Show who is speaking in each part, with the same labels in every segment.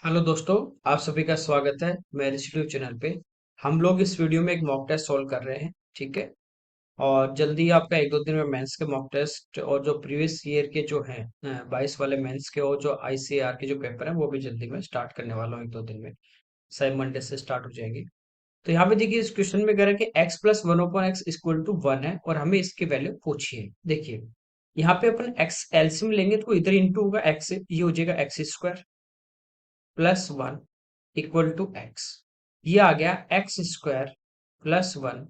Speaker 1: Hello दोस्तों, आप सभी का स्वागत है मेरे यूट्यूब चैनल पे। हम लोग इस वीडियो में एक मॉक टेस्ट सॉल्व कर रहे हैं, ठीक है। और जल्दी आपका एक दो दिन में मेंस के मॉक टेस्ट और जो प्रीवियस ईयर के जो हैं 22 वाले मेंस के और जो आईसीएआर के जो पेपर हैं वो भी जल्दी में स्टार्ट करने वाला हूँ, एक दो दिन में। शायद मंडे से स्टार्ट हो जाएंगे। तो यहाँ पे देखिए, इस क्वेश्चन में कह रहा है कि x plus one open x equal to one है और हमें इसकी वैल्यू पूछिए। देखिए, यहाँ पे अपन एक्स एलसीएम लेंगे तो इधर इंटू होगा एक्स से, ये हो जाएगा x square plus one equal to x. ये आ गया x square plus one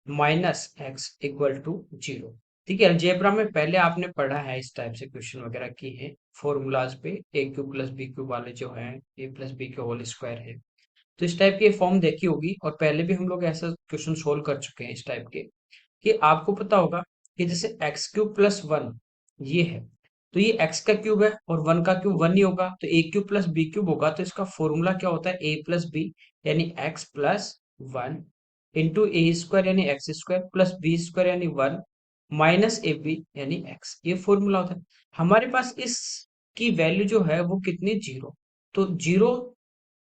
Speaker 1: minus x equal to zero. ठीक है, अलजेब्रा में पहले आपने पढ़ा है, इस टाइप से क्वेश्चन वगैरह किए हैं फॉर्मूलाज पे। ए क्यूब प्लस बी क्यूब वाले जो हैं, ए प्लस बी के होल स्क्वायर है। तो इस टाइप की फॉर्म देखी होगी और पहले भी हम लोग ऐसा क्वेश्चन सोल्व कर चुके हैं इस टाइप के। कि आपको पता होगा कि जैसे एक्स क्यूब प्लस वन ये है, तो ये एक्स का क्यूब है और वन का क्यूब वन ही होगा, तो a cube plus b cube होगा। तो इसका फॉर्मूला क्या होता है, ए प्लस बी यानी x plus one into a square यानी x square plus b square यानी वन माइनस ए बी यानी एक्स। ये फॉर्मूला होता है। हमारे पास इसकी वैल्यू जो है वो कितनी, जीरो। तो जीरो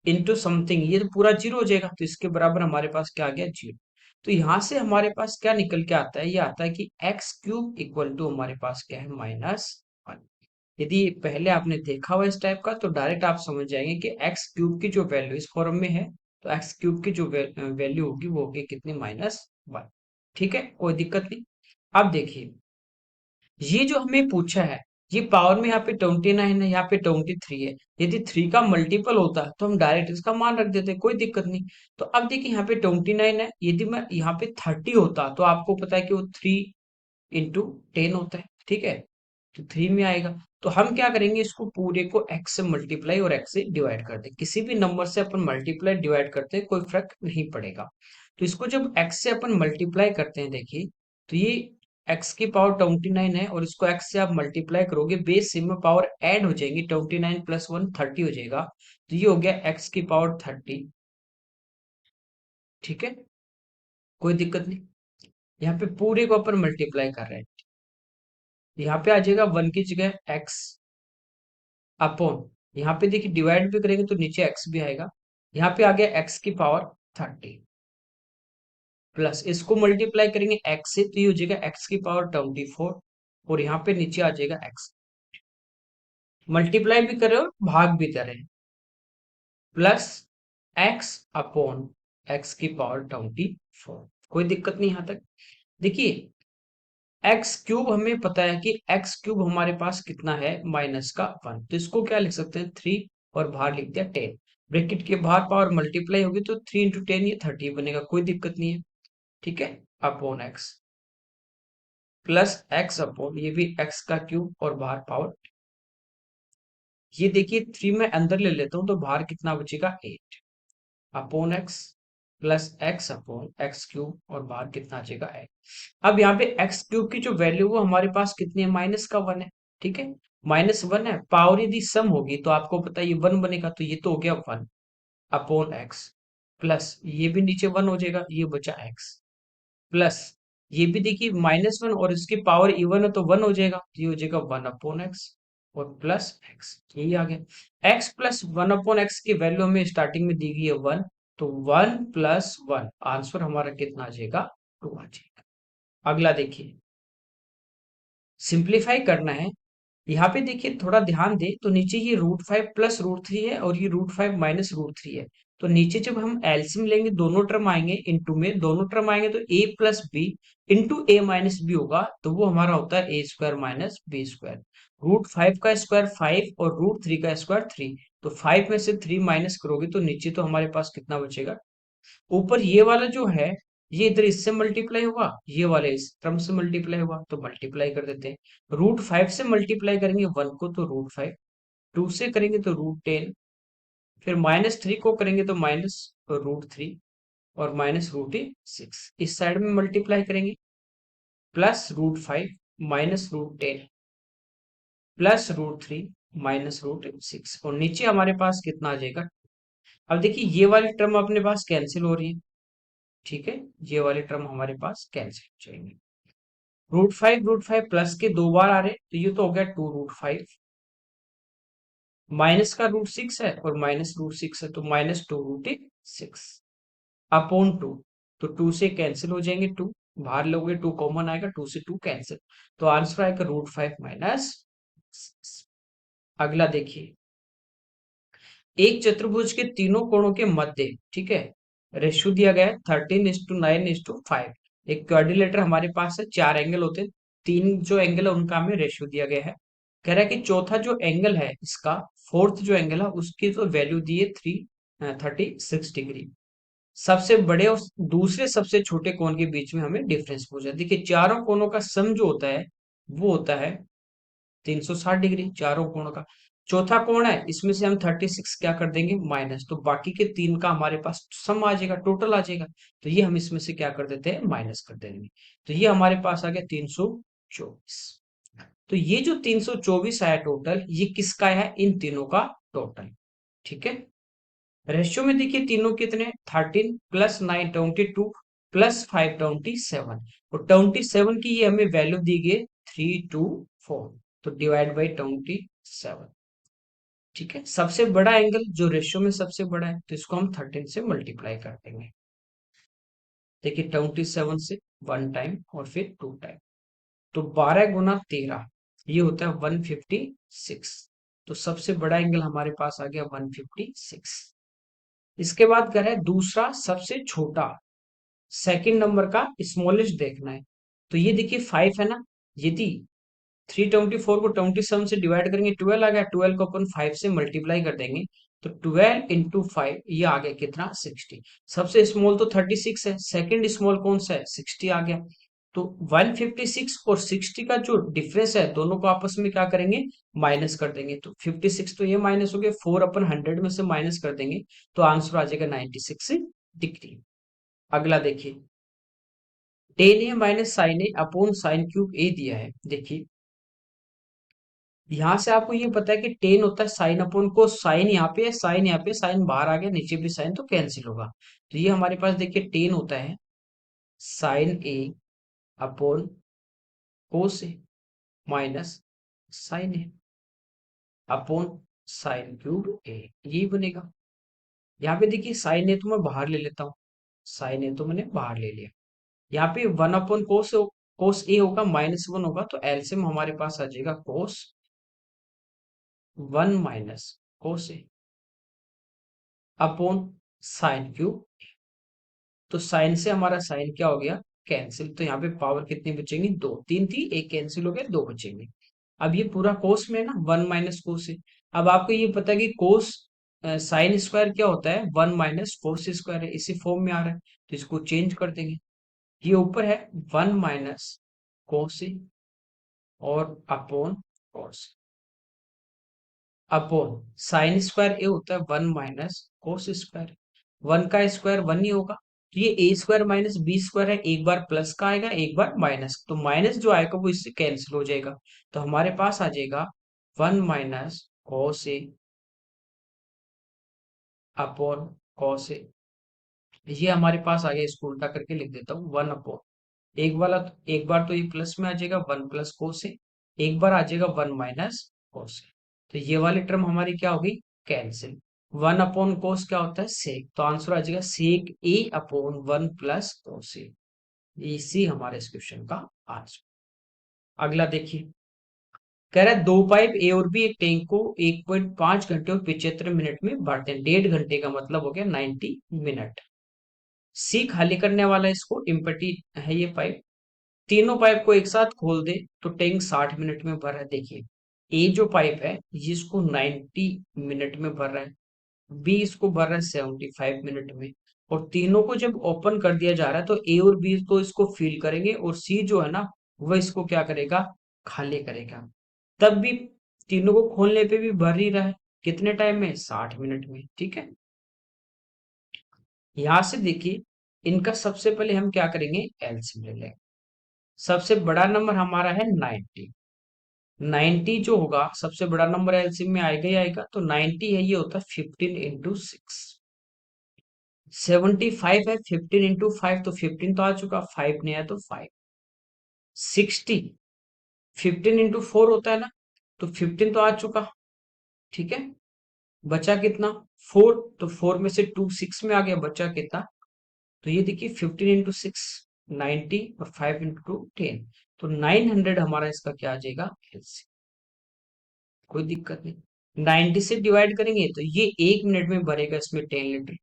Speaker 1: इंटू समथिंग, ये तो पूरा जीरो हो जाएगा, तो इसके बराबर हमारे पास क्या आ गया, जीरो। तो यहां से हमारे पास क्या निकल के आता है, ये आता है कि एक्स क्यूब इक्वल टू हमारे पास क्या है, माइनस वन। यदि पहले आपने देखा हुआ इस टाइप का तो डायरेक्ट आप समझ जाएंगे कि एक्स क्यूब की जो वैल्यू इस फॉर्म में है, तो एक्स क्यूब की जो वैल्यू होगी वो होगी कितनी, माइनस वन। ठीक है, कोई दिक्कत नहीं। अब देखिए, ये जो हमें पूछा है, ये पावर में यहाँ पे 29 है, यहाँ पे 23 है। यदि 3 का मल्टीपल होता तो हम डायरेक्ट इसका मान रख देते, कोई दिक्कत नहीं। तो अब देखिए, यहाँ पे 29 है, यदि मैं यहाँ पे 30 होता तो आपको पता है कि वो 3 इंटू 10 होता है, ठीक है। तो 3 में आएगा। तो हम क्या करेंगे, इसको पूरे को x से मल्टीप्लाई और x से डिवाइड कर दें। किसी भी नंबर से अपन मल्टीप्लाई डिवाइड करते हैं कोई फर्क नहीं पड़ेगा। तो इसको जब x से अपन मल्टीप्लाई करते हैं, देखिए, तो ये x की पावर 29 है और इसको x से आप मल्टीप्लाई करोगे, बेस सेम में पावर ऐड हो जाएंगी, 29 प्लस वन 30 हो जाएगा। तो ये हो गया x की पावर 30। ठीक है, कोई दिक्कत नहीं। यहाँ पे पूरे को अपन मल्टीप्लाई कर रहे हैं। यहाँ पे आ जाएगा वन की जगह x अपॉन, यहाँ पे देखिए डिवाइड भी करेंगे तो नीचे x भी आएगा। यहाँ पे आ गया x की पावर 30 प्लस इसको मल्टीप्लाई करेंगे x से, तो ये हो जाएगा x की पावर 24 और यहाँ पे नीचे आ जाएगा x। मल्टीप्लाई भी करें और भाग भी करें, प्लस x अपॉन x की पावर 24। कोई दिक्कत नहीं यहाँ तक। देखिए, एक्स क्यूब हमें पता है कि एक्स क्यूब हमारे पास कितना है, माइनस का वन। तो इसको क्या लिख सकते हैं, 3 और बाहर लिख दिया 10। ब्रैकेट के बाहर पावर मल्टीप्लाई होगी तो 3 इंटू 10 ये 30 बनेगा, कोई दिक्कत नहीं है। ठीक है, upon x plus x upon ये भी एक्स का क्यूब और बाहर पावर। ये देखिए, 3 में अंदर ले लेता हूं तो बाहर कितना बचेगा, 8 upon x plus x upon x cube और बाहर कितना आ जाएगा, एक्स। अब यहाँ पे एक्स क्यूब की जो वैल्यू वो हमारे पास कितनी है, माइनस का वन है। ठीक है, माइनस वन है, पावर यदि सम होगी तो आपको पता है ये वन बनेगा, तो ये तो हो गया वन अपॉन एक्स प्लस ये भी नीचे वन हो जाएगा, ये बचा एक्स प्लस ये भी देखिए माइनस वन और इसकी पावर इवन है तो वन हो जाएगा, तो ये हो जाएगा वन अपॉन एक्स और प्लस एक्स। यही आ गया x plus one upon x की वैल्यू हमें स्टार्टिंग में दी गई है वन, तो वन प्लस वन आंसर हमारा कितना आ जाएगा, टू आ जाएगा। अगला देखिए, सिंप्लीफाई करना है। यहाँ पे देखिए थोड़ा ध्यान दे तो नीचे ये √5 प्लस √3 है और ये √5 माइनस √3 है। तो नीचे जब हम एलसीएम लेंगे दोनों टर्म आएंगे, इनटू में दोनों टर्म आएंगे तो a plus b into a minus b होगा, तो वो हमारा होता है a square minus b square. √5 का स्क्वायर 5 और √3 का स्क्वायर 3। तो 5 में से 3 माइनस करोगे तो नीचे तो हमारे पास कितना बचेगा, ऊपर ये वाला जो है ये इधर इससे मल्टीप्लाई हुआ, ये वाले इस टर्म से मल्टीप्लाई हुआ, तो मल्टीप्लाई कर देते हैं। √5 से मल्टीप्लाई करेंगे वन को तो √5, टू से करेंगे तो √10, फिर -3 को करेंगे तो माइनस √3 और माइनस √6। इस साइड में मल्टीप्लाई करेंगे, प्लस √5 माइनस √10 प्लस √3 माइनस √6 और नीचे हमारे पास कितना आ जाएगा। अब देखिए, ये वाली टर्म अपने पास कैंसिल हो रही है। ठीक है, ये वाले टर्म हमारे पास कैंसिल हो जाएंगे। √5 प्लस के दो बार आ रहे तो ये तो हो गया 2 √5 माइनस का रूट 6 है और माइनस रूट 6 है, तो -2√6 अपॉन 2। तो 2 से कैंसिल हो जाएंगे, 2 बाहर लोगे 2 कॉमन आएगा, 2 से 2 कैंसिल, तो आंसर आएगा √5 माइनस। अगला देखिए, एक चतुर्भुज के तीनों कोणों के मध्य, ठीक है, रेशियो दिया गया है 13:9:5। एक क्वाड्रिलेटर हमारे पास है, 4 एंगल होते हैं, 3 जो एंगल है उनका हमें रेशियो दिया गया है। कह रहा है कि चौथा जो एंगल है इसका, फोर्थ जो एंगल है उसकी तो वैल्यू दी है 36 डिग्री। सबसे बड़े और दूसरे सबसे छोटे कोण के बीच में हमें डिफरेंस पूछा है। देखिए चारों कोणों का सम जो होता है वो होता है 360 डिग्री, चारों कोण का। चौथा कोण है, इसमें से हम 36 क्या कर देंगे माइनस, तो बाकी के 3 का हमारे पास सम आ जाएगा, टोटल आ जाएगा। तो ये हम इसमें से क्या कर देते हैं, माइनस कर देंगे। तो ये हमारे पास आ गया 324। तो ये जो 324 आया टोटल, ये किसका है, इन तीनों का टोटल। ठीक है, रेशियो में देखिए तीनों कितने, 13 प्लस 9 22 प्लस 5 27, और 27 की ये हमें वैल्यू दी गई 324, तो डिवाइड बाई 27। ठीक है, सबसे बड़ा एंगल जो रेशियो में सबसे बड़ा है, तो इसको हम 13 से मल्टीप्लाई कर देंगे। देखिए 27 से 1 टाइम और फिर 2 टाइम, तो 12 × 13 ये होता है 156। तो सबसे बड़ा एंगल हमारे पास आ गया 156। इसके बाद कह रहा है दूसरा सबसे छोटा, सेकंड नंबर का स्मॉलेस्ट देखना है। तो ये देखिए 5 है ना, यदि 324 को 27 से डिवाइड करेंगे 12 आ गया, 12 को अपन 5 से मल्टीप्लाई कर देंगे, तो 12 × 5 ये आ गया कितना, 60। सबसे स्मॉल तो 36 है, सेकंड स्मॉल कौन सा है, 60 आ गया। तो 156 और 60 का जो डिफरेंस है दोनों को आपस में क्या करेंगे, माइनस कर देंगे। तो 56 तो ये माइनस हो गया, 4 अपन 100 में से माइनस कर देंगे, तो आंसर आ जाएगा 96 डिग्री। अगला देखिए, tan A - sin A/sin³ A दिया है। देखिए यहां से आपको ये पता है कि टेन होता है साइन अपॉन को, साइन यहाँ पे है, साइन यहाँ पे, साइन बाहर आ गया, नीचे भी साइन, तो कैंसिल होगा। तो ये हमारे पास देखिए टेन होता है sin A/cos A minus sin A upon sin³ A, यही बनेगा। यहाँ पे देखिए साइन ए तो मैं बाहर ले लेता हूँ, साइन ए तो मैंने बाहर ले लिया। यहाँ पे 1/cos A होगा, -1 होगा, तो एलसीएम हमारे पास आ जाएगा cos 1 minus cos A upon sin³। तो साइन से हमारा साइन क्या हो गया, कैंसिल। तो यहाँ पे पावर कितनी बचेंगी, 2, 3 थी, एक कैंसिल हो गया, 2 बचेंगे। अब ये पूरा कोस में है ना, 1 माइनस कोस है। अब आपको ये पता है कि कोस साइन स्क्वायर क्या होता है, 1 माइनस कोस स्क्वायर है, इसी फॉर्म में आ रहा है, तो इसको चेंज कर देंगे। ये ऊपर है 1 माइनस कोस और upon cos, upon sine square A होता है 1 माइनस कोस स्क्वायर, 1 का स्क्वायर 1 ही होगा। तो ये A² माइनस B² है, एक बार प्लस का आएगा, एक बार माइनस, तो माइनस जो आएगा वो इससे कैंसिल हो जाएगा। तो हमारे पास आ जाएगा 1 minus cos A upon cos A. ये हमारे पास आ गया, इसको उल्टा करके लिख देता हूँ, 1 अपॉन, एक बार तो ये प्लस में आ जाएगा 1 प्लस कोस ए, एक बार आ जाएगा 1 माइनस कोस ए। तो ये वाली टर्म हमारी क्या होगी, कैंसिल। 1 अपॉन कोस क्या होता है, सेक, तो आंसर आ जाएगा सेक ए अपॉन 1 प्लस कोस ए। इसी हमारे इस क्वेश्चन का आंसर। अगला देखिए, कह रहा है दो पाइप ए और बी एक टैंक को 1.5 घंटे और 75 मिनट में भरते हैं, 1.5 घंटे का मतलब हो गया 90 मिनट। सी खाली करने वाला इसको इम्पटी है ये पाइप, तीनों पाइप को एक साथ खोल दे तो टैंक 60 मिनट में भर रहा है। देखिए ए जो पाइप है जिसको 90 मिनट में भर रहा है, बी इसको भर रहा है 75 मिनट में, और तीनों को जब ओपन कर दिया जा रहा है तो ए और बी तो इसको फिल करेंगे, और सी जो है ना वह इसको क्या करेगा, खाली करेगा। तब भी तीनों को खोलने पे भी भर ही रहा है, कितने टाइम में, 60 मिनट में। ठीक है, यहां से देखिए इनका सबसे पहले हम क्या करेंगे, एलसीएम ले लेंगे। सबसे बड़ा नंबर हमारा है 90, 90 जो होगा सबसे बड़ा नंबर एलसीएम में आएगा ही आएगा, तो 90 है, ये होता है 15 × 6। 75 है, 15 × 5, तो 15 तो आ चुका, 5 नहीं आया तो 5। 60 15 × 4 होता है ना, तो 15 तो आ चुका। ठीक है, बचा कितना, 4, तो 4 में से 2 6 में आ गया, बचा कितना, तो ये देखिए 15 × 6 90 और 5 × 2 10, तो 900 हमारा इसका क्या आ जाएगा LCM। कोई दिक्कत नहीं, 90 से डिवाइड करेंगे तो ये 1 मिनट में भरेगा इसमें 10 लीटर,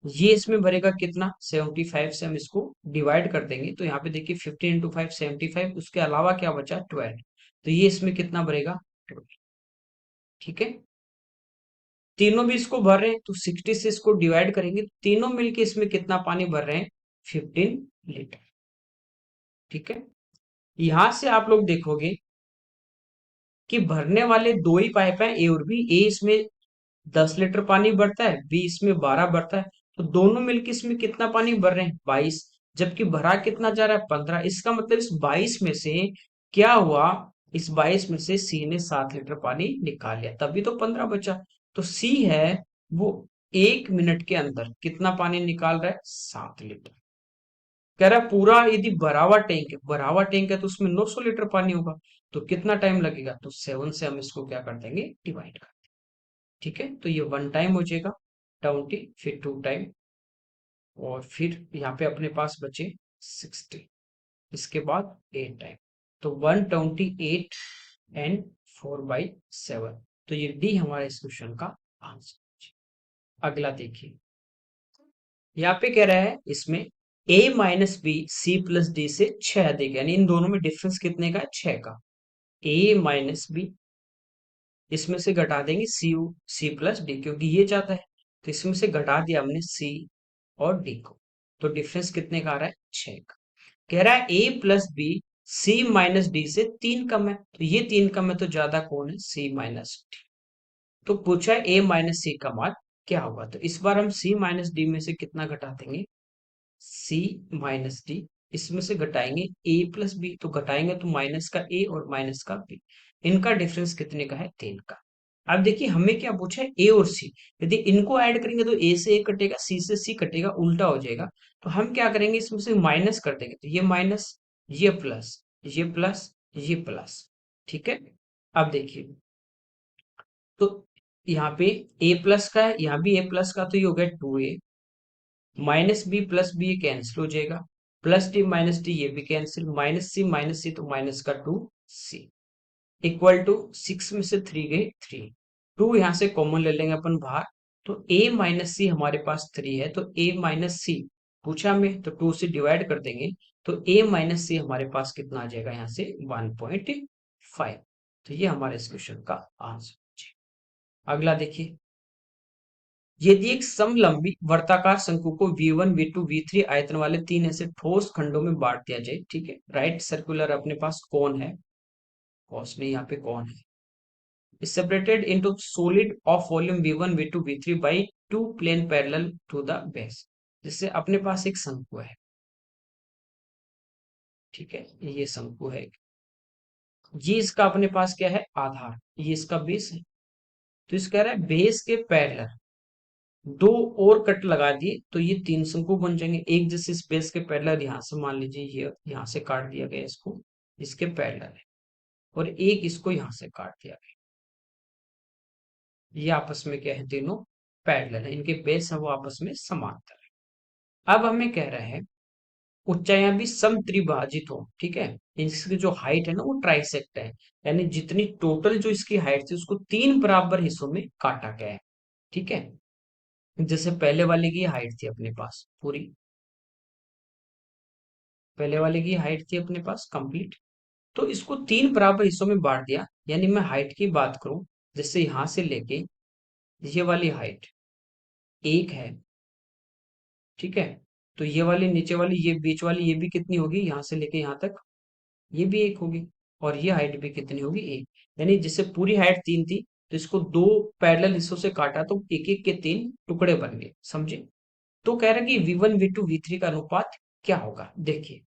Speaker 1: ये इसमें भरेगा कितना 75 से हम इसको डिवाइड कर देंगे, तो यहाँ पे देखिए 15 × 5 75, उसके अलावा क्या बचा 12, तो ये इसमें कितना भरेगा 12। ठीक है, तीनों भी इसको भर रहे हैं तो 60 से इसको डिवाइड करेंगे, तो तीनों मिलके इसमें कितना पानी भर रहे हैं 15 लीटर। ठीक है, यहां से आप लोग देखोगे कि भरने वाले दो ही पाइप हैं, ए और बी, ए इसमें 10 लीटर पानी भरता है, बी इसमें 12 भरता है, तो दोनों मिलके इसमें कितना पानी भर रहे हैं 22, जबकि भरा कितना जा रहा है 15, इसका मतलब इस 22 में से क्या हुआ, इस 22 में से सी ने 7 लीटर पानी निकाल लिया, तभी तो 15 बचा। तो सी है वो 1 मिनट के अंदर कितना पानी निकाल रहा है 7 लीटर। कह रहा है पूरा यदि भरा हुआ टैंक है, भरा हुआ टैंक है तो उसमें 900 लीटर पानी होगा, तो कितना टाइम लगेगा, तो 7 से हम इसको क्या कर देंगे डिवाइड कर। ठीक है, तो ये 1 टाइम हो जाएगा 20, फिर 2 टाइम, और फिर यहाँ पे अपने पास बचे 60, इसके बाद 8 टाइम, तो 128 एंड 4/7, तो ये डी हमारे इस क्वेश्चन का आंसर। अगला देखिए, यहाँ पे कह रहा है इसमें a - b c + d से 6 अधिक है, यानी इन दोनों में डिफरेंस कितने का है 6 का। a - b, इसमें से घटा देंगे c+d, क्योंकि ये चाहता है, तो इसमें से घटा दिया हमने c और d को, तो डिफरेंस कितने का आ रहा है 6 का। कह रहा है a + b c - d से 3 कम है, तो ये 3 कम है तो ज्यादा कौन है c - d, तो पूछा है a - c का मान क्या होगा, तो इस बार हम c - d में से कितना घटा देंगे c - d, इसमें से घटाएंगे a + b, तो घटाएंगे तो माइनस का a और माइनस का b, इनका डिफरेंस कितने का है 3 का। अब देखिए हमें क्या पूछा है a और c, यदि इनको ऐड करेंगे तो a से a कटेगा, c से c कटेगा, उल्टा हो जाएगा, तो हम क्या करेंगे इसमें से माइनस कर देंगे, तो ये माइनस, ये प्लस, ये प्लस, ये प्लस। ठीक है, अब देखिए, तो यहाँ पे a+ का है, यहाँ भी a+ का, तो ये हो गया 2a, -b + b कैंसिल हो जाएगा, +d - d ये भी कैंसिल, -c तो माइनस का 2c, इक्वल टू 6 में से 3 गए 3, 2 यहाँ से कॉमन ले लेंगे अपन बाहर, तो a - c हमारे पास 3 है, तो a - c पूछा हमें तो 2 से डिवाइड कर देंगे, तो a - c हमारे पास कितना आ जाएगा यहाँ से 1.5, तो ये हमारे इस क्वेश्चन का आंसर। अगला देखिए, यदि एक समलंबी वर्ताकार शंकु को V1 V2 V3 आयतन वाले 3 ऐसे ठोस खंडों में बांट दिया जाए, ठीक है, राइट सर्कुलर अपने पास कौन है, कौन नहीं, यहाँ पे कौन है, is separated into solid of volume V1 V2 V3 by two plane parallel to the base, जिससे अपने पास एक शंकु है, ठीक है, ये शंकु है, ये इसका अपने पास क्या है आधार, ये इसका बेस है, तो इस कह रहा है बेस के पैरेलल दो और कट लगा दिए तो ये 3 शंकु बन जाएंगे, एक जैसे स्पेस के पैरेलल यहां से मान लीजिए ये यहां से काट दिया गया इसको, इसके पैरेलल है, और एक इसको यहां से काट दिया गया, ये आपस में क्या है तीनों पैरेलल है, इनके बेस है वो आपस में समांतर है। अब हमें कह रहा है ऊंचाइयां भी समत्रिभाजित हो, ठीक है, इसकी जो हाइट है ना वो ट्राइसेक्ट है, यानी जितनी टोटल जो इसकी हाइट थी उसको 3 बराबर हिस्सों में काटा गया है। ठीक है, जैसे पहले वाले की हाइट थी अपने पास पूरी, पहले वाले की हाइट थी अपने पास कंप्लीट, तो इसको 3 बराबर हिस्सों में बांट दिया, यानी मैं हाइट की बात करूं, जैसे यहां से लेके ये वाली हाइट 1 है, ठीक है, तो ये वाली नीचे वाली ये बीच वाली ये भी कितनी होगी, यहां से लेके यहां तक ये भी 1 होगी, और ये हाइट भी कितनी होगी 1, यानी जिससे पूरी हाइट 3 थी, तो इसको 2 पैरेलल हिस्सों से काटा तो एक एक के 3 टुकड़े बन गए, समझे। तो कह रहा है कि V1 V2 V3 का अनुपात क्या होगा, देखिए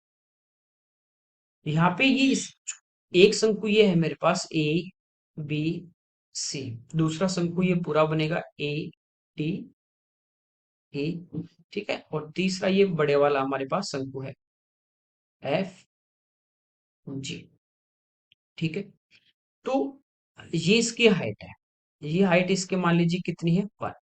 Speaker 1: यहाँ पे ये एक शंकु ये है मेरे पास ABC, दूसरा शंकु ये पूरा बनेगा ADE, ठीक है, और तीसरा ये बड़े वाला हमारे पास शंकु है FG, ठीक है, तो ये इसकी हाइट है, ये हाइट इसके मान लीजिए कितनी है 1।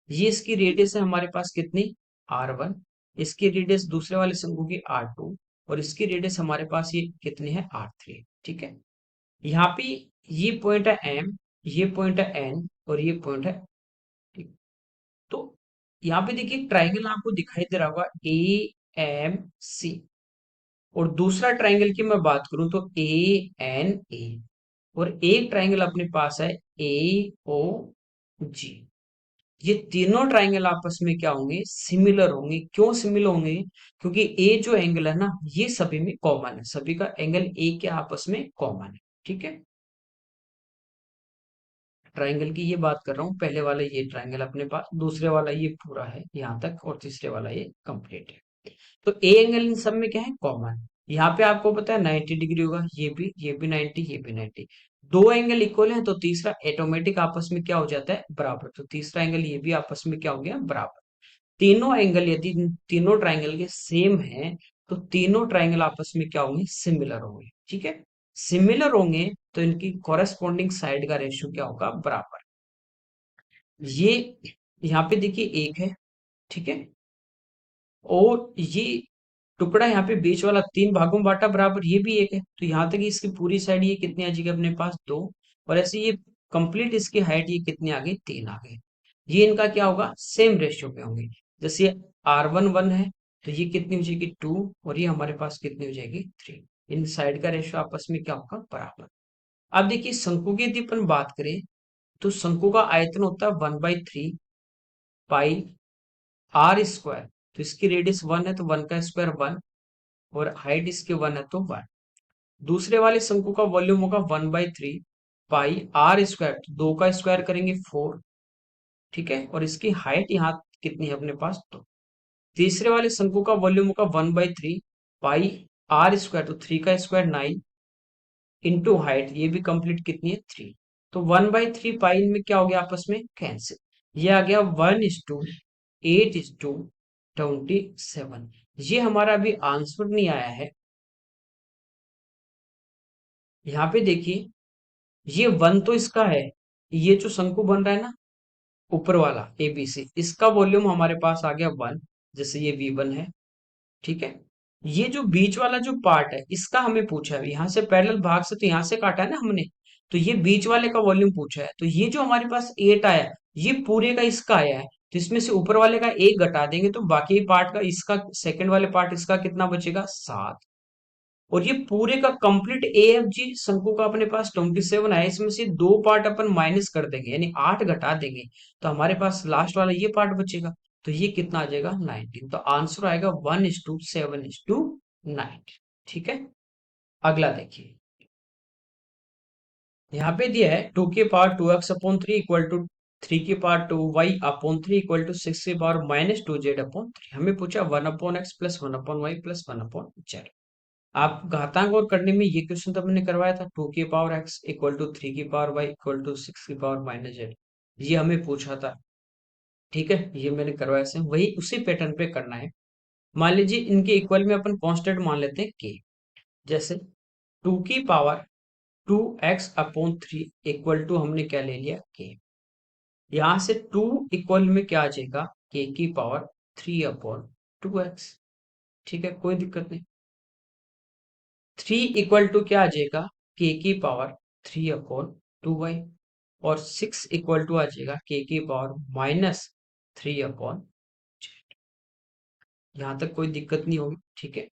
Speaker 1: ये इसकी रेडियस है हमारे पास कितनी r1। इसकी रेडियस दूसरे वाले शंकु की r2 और इसकी रेडियस हमारे पास ये कितनी है r3। ठीक है, यहाँ पे ये पॉइंट है m, ये पॉइंट है n और ये पॉइंट है। ठीक, तो यहाँ पे देखिए ट्राइंगल आपको दिखाई दे रहा होगा ए एम सी, और दूसरा ट्राइंगल की मैं बात करूं तो ए एन ए, और एक ट्राइंगल अपने पास है ए ओ जी। ये तीनों ट्राइंगल आपस में क्या होंगे, सिमिलर होंगे। क्यों सिमिलर होंगे, क्योंकि ए जो एंगल है ना ये सभी में कॉमन है, सभी का एंगल ए के आपस में कॉमन है। ठीक है, ट्राइंगल की ये बात कर रहा हूँ, पहले वाला ये ट्राइंगल अपने पास, दूसरे वाला ये पूरा है यहाँ तक, और तीसरे वाला ये कंप्लीट है। तो ए एंगल इन सब में क्या है, कॉमन। यहाँ पे आपको पता है 90 डिग्री होगा, ये भी 90, ये भी 90। दो एंगल इक्वल है तो तीसरा ऑटोमेटिक आपस में क्या हो जाता है, बराबर। तो तीसरा एंगल ये भी आपस में क्या हो गया, बराबर। तीनों एंगल यदि तीनों ट्राइंगल के सेम है तो तीनों ट्राइंगल आपस में क्या होंगे, सिमिलर होंगे। ठीक है, सिमिलर होंगे तो इनकी कॉरेस्पॉन्डिंग साइड का रेशियो क्या होगा, बराबर। ये यहाँ पे देखिए एक है, ठीक है, और ये टुकड़ा यहाँ पे बीच वाला तीन भागों में बांटा बराबर, ये भी एक है। तो यहाँ तक इसकी पूरी साइड ये कितनी आ जाएगी अपने पास, दो। और ऐसे ये कंप्लीट इसकी हाइट ये कितनी आ गई, तीन आ गई। ये इनका क्या होगा, सेम रेशियो पे होंगे। जैसे ये R1 1 है तो ये कितनी हो जाएगी 2, और ये हमारे पास कितनी हो जाएगी 3। इन साइड का रेशियो आपस में क्या होगा, बराबर। अब देखिए शंकु की यदि अपन बात करें तो शंकु का आयतन होता है 1/3 पाई आर स्क्वायर। तो इसकी रेडियस 1 है तो 1 का स्क्वायर 1, और हाइट इसके 1 है तो 1। दूसरे वाले शंकु का वॉल्यूम होगा 1/3 पाई आर स्क्वायर, तो 2 का स्क्वायर करेंगे 4। ठीक है, और इसकी हाइट यहाँ कितनी है अपने पास, तो तीसरे वाले शंकु का वॉल्यूम होगा 1/3 पाई आर स्क्वायर, तो 3 का स्क्वायर 9, इंटू हाइट ये भी कंप्लीट कितनी है 3। तो 1/3 पाई में क्या हो गया, आपस में कैंसिल। ये आ गया 1:8:27। ये हमारा अभी आंसर नहीं आया है। यहाँ पे देखिए ये 1 तो इसका है, ये जो शंकु बन रहा है ना ऊपर वाला एबीसी, इसका वॉल्यूम हमारे पास आ गया 1, जैसे ये V1 है। ठीक है, ये जो बीच वाला जो पार्ट है इसका हमें पूछा है, यहाँ से पैरेलल भाग से तो यहाँ से काटा है ना हमने, तो ये बीच वाले का वॉल्यूम पूछा है। तो ये जो हमारे पास 8 आया है ये पूरे का इसका आया है, तो इसमें से ऊपर वाले का एक घटा देंगे तो बाकी पार्ट का, इसका सेकंड वाले पार्ट इसका कितना बचेगा, 7। और ये पूरे का कंप्लीट ए एफ जी शंकु का अपने पास 27 है, इसमें से दो पार्ट अपन माइनस कर देंगे यानी 8 घटा देंगे, तो हमारे पास लास्ट वाला ये पार्ट बचेगा। तो ये कितना आ जाएगा 19। तो आंसर आएगा 1:7:9। ठीक है, अगला देखिए, यहाँ पे दिया है 2 की पावर 2x/3 इक्वल टू 3 की पावर 2y/3 इक्वल टू 6 की पावर -2z/3। हमें पूछा 1/x+1/y+1/z। आप घातांक और करने में ये क्वेश्चन तो हमने करवाया था, 2 की पावर x इक्वल टू 3 की पावर y इक्वल टू 6 की पावर-z। ये हमें पूछा था। ठीक है, ये मैंने करवाया से वही उसी पैटर्न पे करना है। मान लीजिए इनके इक्वल में अपन कांस्टेंट मान लेते हैं k। जैसे 2 की पावर 2x/3 इक्वल टू हमने क्या ले लिया, k। यहाँ से 2 इक्वल में क्या आ जाएगा, k की पावर 3/2x। ठीक है, कोई दिक्कत नहीं। 3 इक्वल टू क्या आ जाएगा, k की पावर 3/2y। और 6 इक्वल टू आ जाएगा k की पावर-3/। यहां तक कोई दिक्कत नहीं होगी। ठीक है,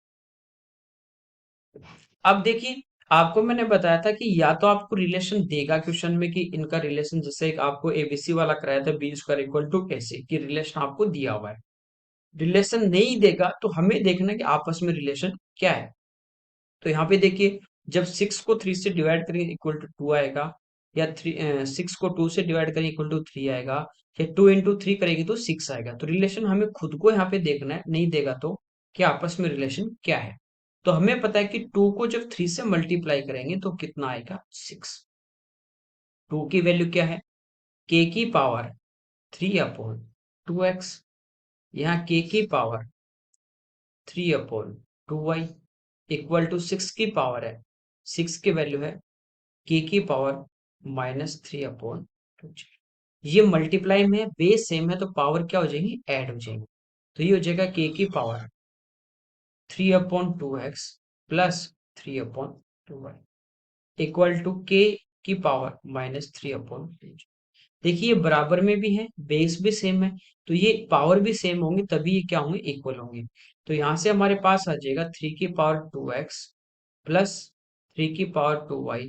Speaker 1: अब देखिए आपको मैंने बताया था कि या तो आपको रिलेशन देगा क्वेश्चन में कि इनका रिलेशन, जैसे एक आपको एबीसी वाला कराया था B² इक्वल टू ऐसे कि रिलेशन आपको दिया हुआ है। रिलेशन नहीं देगा तो हमें देखना है कि आपस में रिलेशन क्या है। तो यहाँ पे देखिए जब 6 को 3 से डिवाइड करेंगे इक्वल टू 2 आएगा, या 6 को 2 से डिवाइड करेंगे इक्वल टू 3 आएगा, या 2 × 3 करेंगे तो 6 आएगा। तो रिलेशन हमें खुद को यहाँ पे देखना है, नहीं देगा तो कि आपस में रिलेशन क्या है। तो हमें पता है कि 2 को जब 3 से मल्टीप्लाई करेंगे तो कितना आएगा, 6। 2 की वैल्यू क्या है, k की पावर 3/2x, यहाँ k की पावर 3/2y इक्वल टू 6 की पावर है, 6 की वैल्यू है k की पावर -3/2। ये मल्टीप्लाई में बेस सेम है तो पावर क्या हो जाएगी, ऐड हो जाएगी। तो ये हो जाएगा के की power 3/2x plus 3/2y equal to के की पावर -3/2। देखिए ये बराबर में भी है, बेस भी सेम है, तो ये पावर भी सेम होंगे तभी ये क्या होंगे, इक्वल होंगे। तो यहाँ से हमारे पास आ जाएगा 3 की पावर 2x प्लस 3 की पावर 2y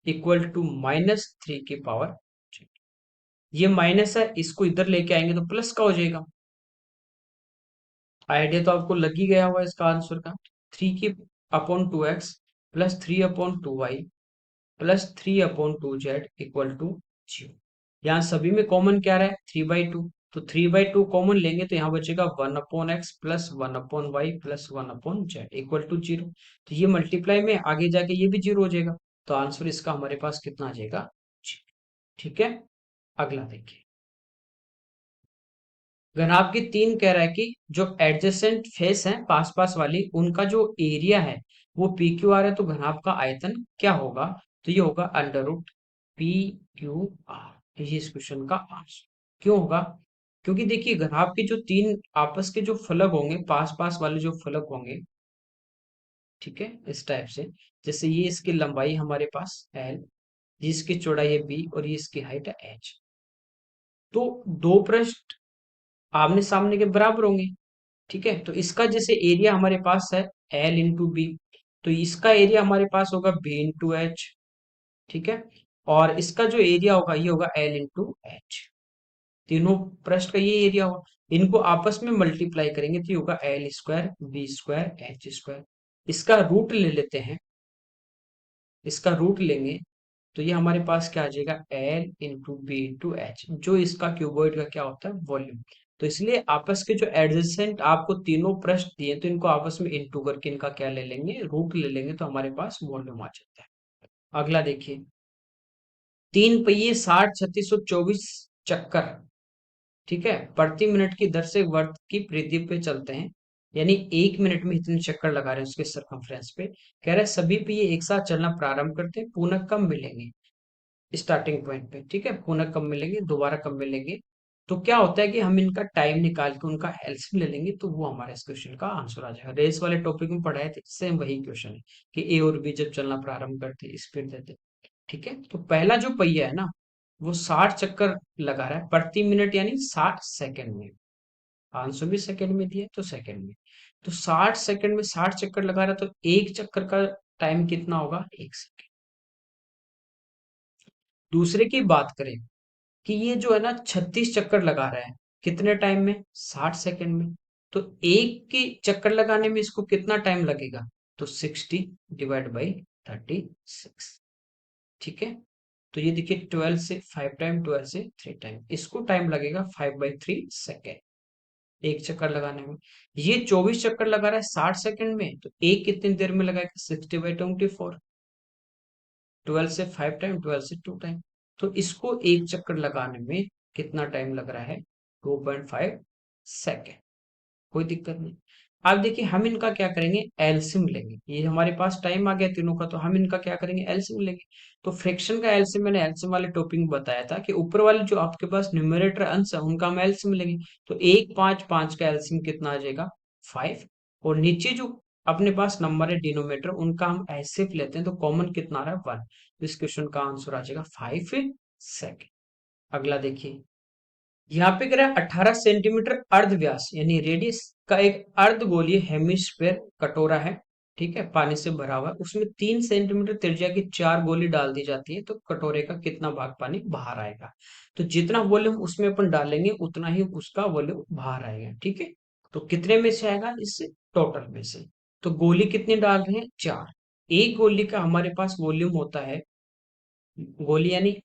Speaker 1: इक्वल टू -3 की पावर। ये माइनस है, इसको इधर लेके आएंगे तो प्लस का हो जाएगा। आइडिया तो आपको लग ही गया हुआ इसका आंसर का। 3 की upon 2x plus 3/2y plus 3/2z equal to 0। यहाँ सभी में कॉमन क्या रहा है, 3/2, तो 3/2 कॉमन लेंगे तो यहाँ बचेगा 1/x plus 1/y plus 1/z equal to 0। तो ये मल्टीप्लाई में आगे जाके ये भी 0 हो जाएगा, तो आंसर इसका हमारे पास कितना आ जाएगा, 0। ठीक है, अगला देखिए। घनाभ की 3 कह रहा है कि जो एडजेसेंट फेस है, पास पास वाली, उनका जो एरिया है वो पी क्यू आर है, तो घनाभ का आयतन क्या होगा, तो ये होगा √PQR। ये इस क्वेश्चन का आंसर क्यों होगा, क्योंकि देखिए घनाभ के जो 3 आपस के जो फलक होंगे, पास पास वाले जो फलक होंगे, ठीक है, इस टाइप से, जैसे ये इसकी लंबाई हमारे पास L, ये इसकी चौड़ाई है B और ये इसकी हाइट है H। तो दो पृष्ठ आमने सामने के बराबर होंगे, ठीक है, तो इसका जैसे एरिया हमारे पास है L×B, तो इसका एरिया हमारे पास होगा B×H। ठीक है, और इसका जो एरिया होगा ये होगा L×H। तीनों पृष्ठ का ये एरिया होगा, इनको आपस में मल्टीप्लाई करेंगे तो ये होगा L² B² H²। इसका रूट ले लेते हैं, इसका रूट लेंगे तो ये हमारे पास क्या आ जाएगा, L×B×H, जो इसका क्यूबॉइड का क्या होता है, वॉल्यूम। तो इसलिए आपस के जो एडजेसेंट आपको तीनों पृष्ठ दिए तो इनको आपस में इंटू करके इनका क्या ले लेंगे, रूट ले लेंगे, तो हमारे पास वॉल्यूम आ जाता है। अगला देखिए, 3 पहिए 60, 36 और 24 चक्कर, ठीक है, प्रति मिनट की दर से वर्त की परिधि पे चलते हैं, यानी 1 मिनट में इतने चक्कर लगा रहे हैं उसके सरकमफ्रेंस पे। कह रहे हैं सभी पहिए एक साथ चलना प्रारंभ करते हैं, पुनः कब मिलेंगे, स्टार्टिंग पॉइंट पे, ठीक है, पुनः कब मिलेंगे, दोबारा कब मिलेंगे। तो क्या होता है कि हम इनका टाइम निकाल के उनका एलसीएम ले लेंगे तो वो हमारे इस क्वेश्चन का आंसर आ जाएगा। रेस वाले टॉपिक में पढ़ाए थे, सेम वही क्वेश्चन है कि ए और बी जब चलना प्रारंभ करते स्पीड देते। ठीक है, तो पहला जो पहिया है ना, वो 60 चक्कर लगा रहा है प्रति मिनट, यानी 60 सेकेंड में। आंसर भी सेकेंड में दिया है तो सेकेंड में, तो 60 सेकेंड में 60 चक्कर लगा रहा है, तो एक चक्कर का टाइम कितना होगा, 1 सेकेंड। दूसरे की बात करें कि ये जो है ना 36 चक्कर लगा रहा है, कितने टाइम में, 60 सेकेंड में। तो एक के चक्कर लगाने में इसको कितना टाइम लगेगा, तो 60 ÷ 36। ठीक है, तो ये देखिए 12 से 5 टाइम, 12 से 3 टाइम, इसको टाइम लगेगा 5/3 सेकेंड एक चक्कर लगाने में। ये 24 चक्कर लगा रहा है 60 सेकेंड में, तो एक कितनी देर में लगाएगा, 60/24। 12 से 5 टाइम, 12 से 2 टाइम, तो इसको एक चक्कर लगाने में कितना टाइम लग रहा है, 2.5 सेकेंड। कोई दिक्कत नहीं। अब देखिए हम इनका क्या करेंगे, एलसीएम लेंगे, ये हमारे पास टाइम आ गया तीनों का, तो हम इनका क्या करेंगे, एलसीएम लेंगे। तो फ्रैक्शन का एलसीएम मैंने एलसीएम वाले टॉपिक में बताया था कि ऊपर वाले जो आपके पास न्यूमरेटर अंश है उनका हम एलसीएम लेंगे, तो 1 5 5 का एलसीएम कितना आ जाएगा, 5। और नीचे जो अपने पास नंबर है डिनोमिनेटर, उनका हम ऐसे लेते हैं तो कॉमन कितना आ रहा है, 1। तो इस क्वेश्चन का आंसर आ जाएगा 5 सेकेंड। अगला देखिए, यहाँ पे कह रहा है 18 सेंटीमीटर अर्ध व्यास यानी रेडियस का एक अर्धगोलीय हेमिस्फेयर कटोरा है, ठीक है, पानी से भरा हुआ है, उसमें 3 सेंटीमीटर त्रिज्या की 4 गोली डाल दी जाती है, तो कटोरे का कितना भाग पानी बाहर आएगा। तो जितना वॉल्यूम उसमें अपन डालेंगे उतना ही उसका वॉल्यूम बाहर आएगा, ठीक है। तो कितने में से आएगा, इससे टोटल में से। तो गोली कितनी डाल रहे हैं, 4। एक गोली का हमारे पास वॉल्यूम होता है, गोली यानी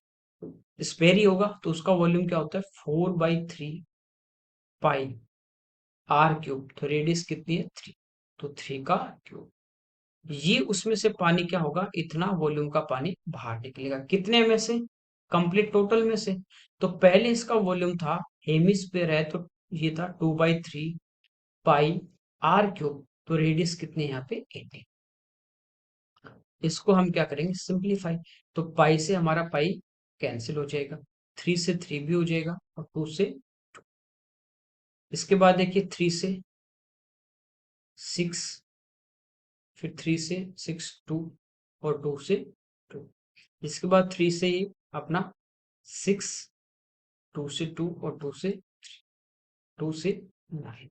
Speaker 1: स्पेयर ही होगा, तो उसका वॉल्यूम क्या होता है, 4/3 पाई R क्यूब। तो रेडियस कितनी है, 3, तो 3 का क्यूब। ये उसमें से पानी क्या होगा, इतना वॉल्यूम का पानी बाहर निकलेगा, कितने में से, कंप्लीट टोटल में से। तो पहले इसका वॉल्यूम था, हेमिस्फेयर है तो ये था 2/3 पाई R क्यूब, तो रेडियस कितनी है यहाँ पे, 18। इसको हम क्या करेंगे, सिंप्लीफाई, तो पाई से हमारा पाई कैंसिल हो जाएगा, 3 से 3 भी हो जाएगा और 2 से 2। इसके बाद देखिए 3 से 6, फिर 3 से 6 2 और 2 से 2। इसके बाद 3 से ये अपना 6, 2 से 2 और 2 से 2 से 9।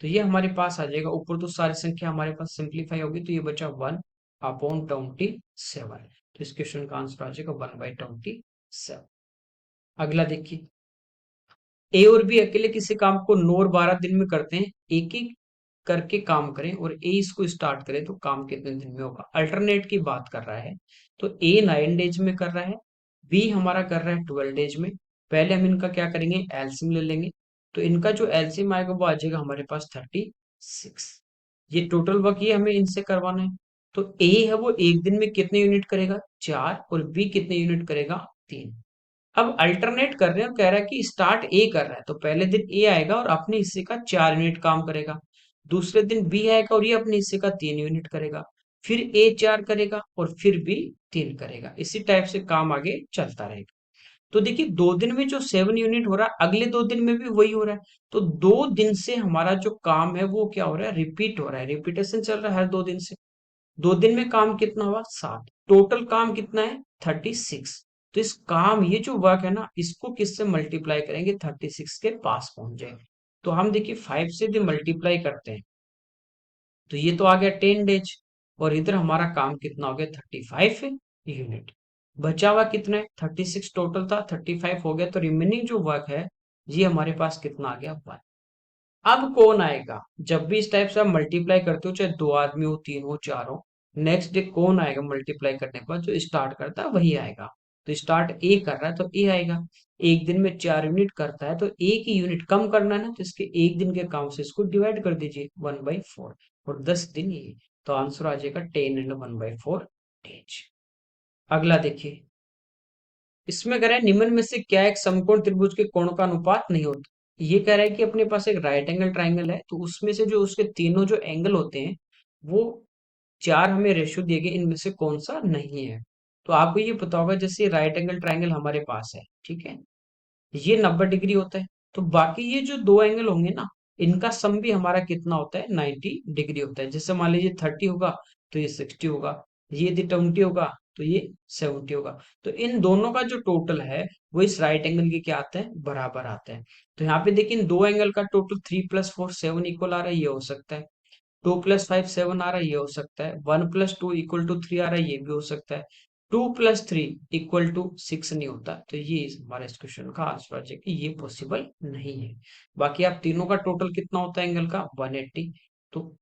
Speaker 1: तो ये हमारे पास आ जाएगा। ऊपर तो सारी संख्या हमारे पास सिंप्लीफाई होगी, तो ये बचा 1/27। तो इस क्वेश्चन का आंसर आ जाएगा 1/27। अगला देखिए, ए और बी अकेले किसी काम को 9 और 12 दिन में करते हैं, एक एक करके काम करें और ए इसको स्टार्ट करे तो काम कितने दिन में होगा। अल्टरनेट की बात कर रहा है, तो ए 9 डेज में कर रहा है, बी हमारा कर रहा है 12 डेज में। पहले हम इनका क्या करेंगे, एलसीएम ले लेंगे। तो इनका जो एलसीएम आएगा वो आ जाएगा हमारे पास 36। ये टोटल वर्क ये हमें इनसे करवाना है। तो ए है वो एक दिन में कितने यूनिट करेगा, 4, और बी कितने यूनिट करेगा, 3। अब अल्टरनेट कर रहे हैं और कह रहा है कि स्टार्ट ए कर रहा है, तो पहले दिन ए आएगा और अपने हिस्से का 4 यूनिट काम करेगा। दूसरे दिन बी आएगा और ये अपने हिस्से का 3 यूनिट करेगा। फिर ए 4 करेगा और फिर बी 3 करेगा। इसी टाइप से काम आगे चलता रहेगा। तो देखिए 2 दिन में जो 7 यूनिट हो रहा है, अगले 2 दिन में भी वही हो रहा है। तो 2 दिन से हमारा जो काम है वो क्या हो रहा है, रिपीट हो रहा है, रिपीटेशन चल रहा है हर 2 दिन से। 2 दिन में काम कितना हुआ, 7। टोटल काम कितना है, 36। तो इस काम, ये जो वर्क है ना, इसको किससे मल्टीप्लाई करेंगे, 36 के पास पहुंच जाएंगे। तो हम देखिए 5 से यदि मल्टीप्लाई करते हैं तो ये तो आ गया 10 डेज। और इधर हमारा काम कितना हो गया, 35 यूनिट। बचा हुआ कितना है, 36 टोटल था, 35 हो गया, तो रिमेनिंग जो वर्क है ये हमारे पास कितना आ गया, 1। अब कौन आएगा, जब भी इस टाइप से आप मल्टीप्लाई करते हो, चाहे 2 आदमी हो, 3 हो, 4 हो, नेक्स्ट डे कौन आएगा मल्टीप्लाई करने के बाद, जो स्टार्ट करता है वही आएगा। तो स्टार्ट ए कर रहा है तो ए आएगा। एक दिन में 4 यूनिट करता है तो एक ही यूनिट कम करना है ना, तो इसके एक दिन के काम से इसको डिवाइड कर दीजिए 1/4, और 10 दिन ये। तो आंसर आ जाएगा 10 इंटू 1/4 डेज। अगला देखिए, इसमें कह रहा है निम्न में से क्या एक समकोण त्रिभुज के कोणों का अनुपात नहीं होता। ये कह रहा है कि अपने पास एक राइट एंगल ट्राइंगल है, तो उसमें से जो उसके तीनों जो एंगल होते हैं वो 4 हमें रेशियो दिए गए, इनमें से कौन सा नहीं है। तो आपको ये पता होगा, जैसे राइट एंगल ट्राइंगल हमारे पास है, ठीक है, ये 90 डिग्री होता है। तो बाकी ये जो 2 एंगल होंगे ना, इनका सम भी हमारा कितना होता है, 90 डिग्री होता है। जैसे मान लीजिए 30 होगा तो ये 60 होगा, ये यदि 20 होगा तो ये 70 होगा। तो इन दोनों का जो टोटल है वो इस राइट एंगल के क्या आता है, बराबर आता है। तो यहाँ पे देखिए इन 2 एंगल का टोटल 3 + 4 7 इक्वल आ रहा है, ये हो सकता है। 2 + 5 7 आ रहा है, ये हो सकता है। 1 + 2 = 3 आ रहा है, ये भी हो सकता है। 2 + 3 = 6 नहीं होता। तो ये हमारे इस क्वेश्चन का आंसर है कि ये पॉसिबल नहीं है। बाकी आप तीनों का टोटल कितना होता है एंगल का, 180। तो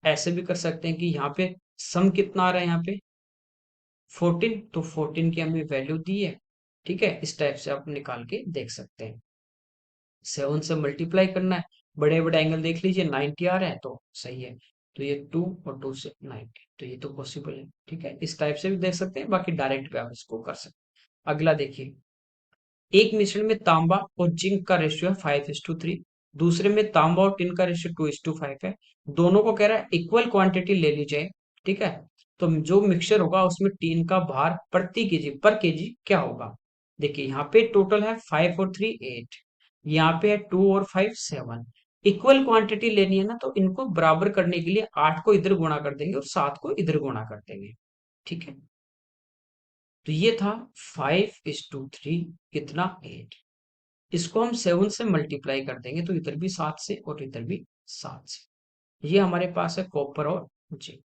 Speaker 1: ऐसे भी कर सकते हैं कि यहाँ पे सम कितना आ रहा है, यहाँ पे 14, तो 14 की हमें वैल्यू दी है। ठीक है, इस टाइप से आप निकाल के देख सकते हैं। 7 से मल्टीप्लाई करना है, बड़े बड़े एंगल देख लीजिए, 90 आ रहे हैं तो सही है। तो ये 2 और 2 से 90, तो ये तो पॉसिबल है। ठीक है, इस टाइप से भी देख सकते हैं, बाकी डायरेक्ट भी आप इसको कर सकते हैं। अगला देखिए, एक मिश्रण में तांबा और जिंक का रेशियो है 5:3, दूसरे में तांबा और टिन का रेशियो 2:5 है। दोनों को कह रहा है इक्वल क्वांटिटी ले ली जाए। ठीक है, तो जो मिक्सचर होगा उसमें टीन का भार प्रति केजी, पर केजी क्या होगा। देखिए यहाँ पे टोटल है 5 और 3 8, यहाँ पे है 2 और 5 7। इक्वल क्वांटिटी लेनी है ना, तो इनको बराबर करने के लिए 8 को इधर गुणा कर देंगे और 7 को इधर गुणा कर देंगे। ठीक है, तो ये था 5:3 कितना, 8। इसको हम 7 से मल्टीप्लाई कर देंगे, तो इधर भी 7 से और इधर भी 7 से। ये हमारे पास है कॉपर और जिंक।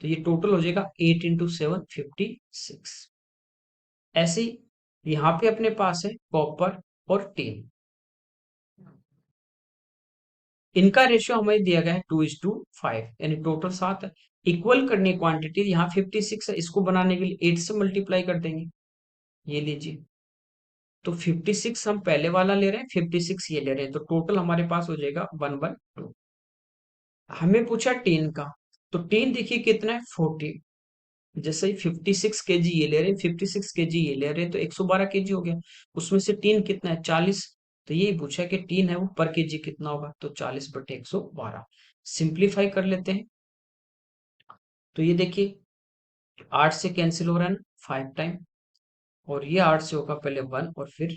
Speaker 1: तो ये टोटल हो जाएगा 8 × 7 56। ऐसे ही यहाँ पे अपने पास है कॉपर और टिन, इनका रेशियो हमें दिया गया है 2:5, यानी टोटल 7 है। इक्वल करने क्वांटिटी यहाँ 56 है, इसको बनाने के लिए 8 से मल्टीप्लाई कर देंगे। ये लीजिए, तो 56 हम पहले वाला ले रहे हैं, 56 ये ले रहे हैं, तो टोटल हमारे पास हो जाएगा 1/2। हमें पूछा टेन का, तो टेन देखिए कितना है, 40। जैसे ही 56 kg ये ले रहे हैं, 56 kg ये ले रहे हैं, तो 112 kg हो गया। उसमें से टीन कितना है, 40। तो यही पूछा कि टीन है वो पर केजी कितना होगा, तो 40/112। सिंप्लीफाई कर लेते हैं, तो ये देखिए 8 से कैंसिल हो रहा है ना, 5 टाइम, और ये 8 से होगा पहले 1 और फिर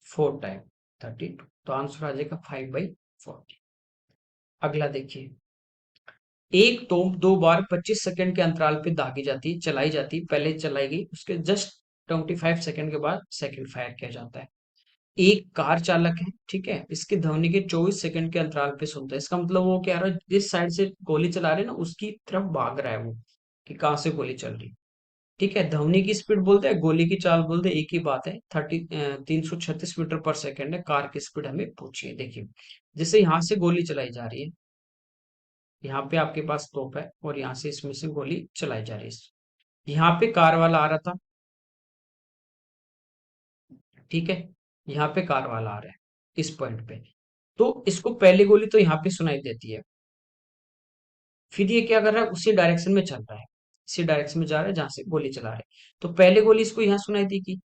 Speaker 1: 4 टाइम 32, तो आंसर आ जाएगा 5/40। अगला देखिए, एक तोप 2 बार 25 सेकंड के अंतराल पे दागी जाती है, चलाई जाती है, पहले चलाई गई, उसके जस्ट 25 सेकंड के बाद सेकंड फायर किया जाता है। एक कार चालक है, ठीक है, इसकी ध्वनि के 24 सेकंड के अंतराल पे सुनता है। इसका मतलब वो क्या रहा है, जिस साइड से गोली चला रहे हैं ना उसकी तरफ भाग रहा है वो, कि कहाँ से गोली चल रही है। ठीक है, ध्वनि की स्पीड बोलते हैं, गोली की चाल बोलते हैं, एक ही बात है। 336 मीटर पर सेकंड है। कार की स्पीड हमें पूछिए। देखिए, जैसे यहाँ से गोली चलाई जा रही है, यहाँ पे आपके पास तोप है और यहाँ से इसमें से गोली चलाई जा रही है। यहाँ पे कार वाला आ रहा था, ठीक है, यहाँ पे कार वाला आ रहा है इस पॉइंट पे, तो इसको पहली गोली तो यहाँ पे सुनाई देती है। फिर ये क्या कर रहा है, उसी डायरेक्शन में चल रहा है, इसी डायरेक्शन में जा रहा है जहां से गोली चला रहा है। तो पहले गोली इसको यहाँ सुनाई दी की,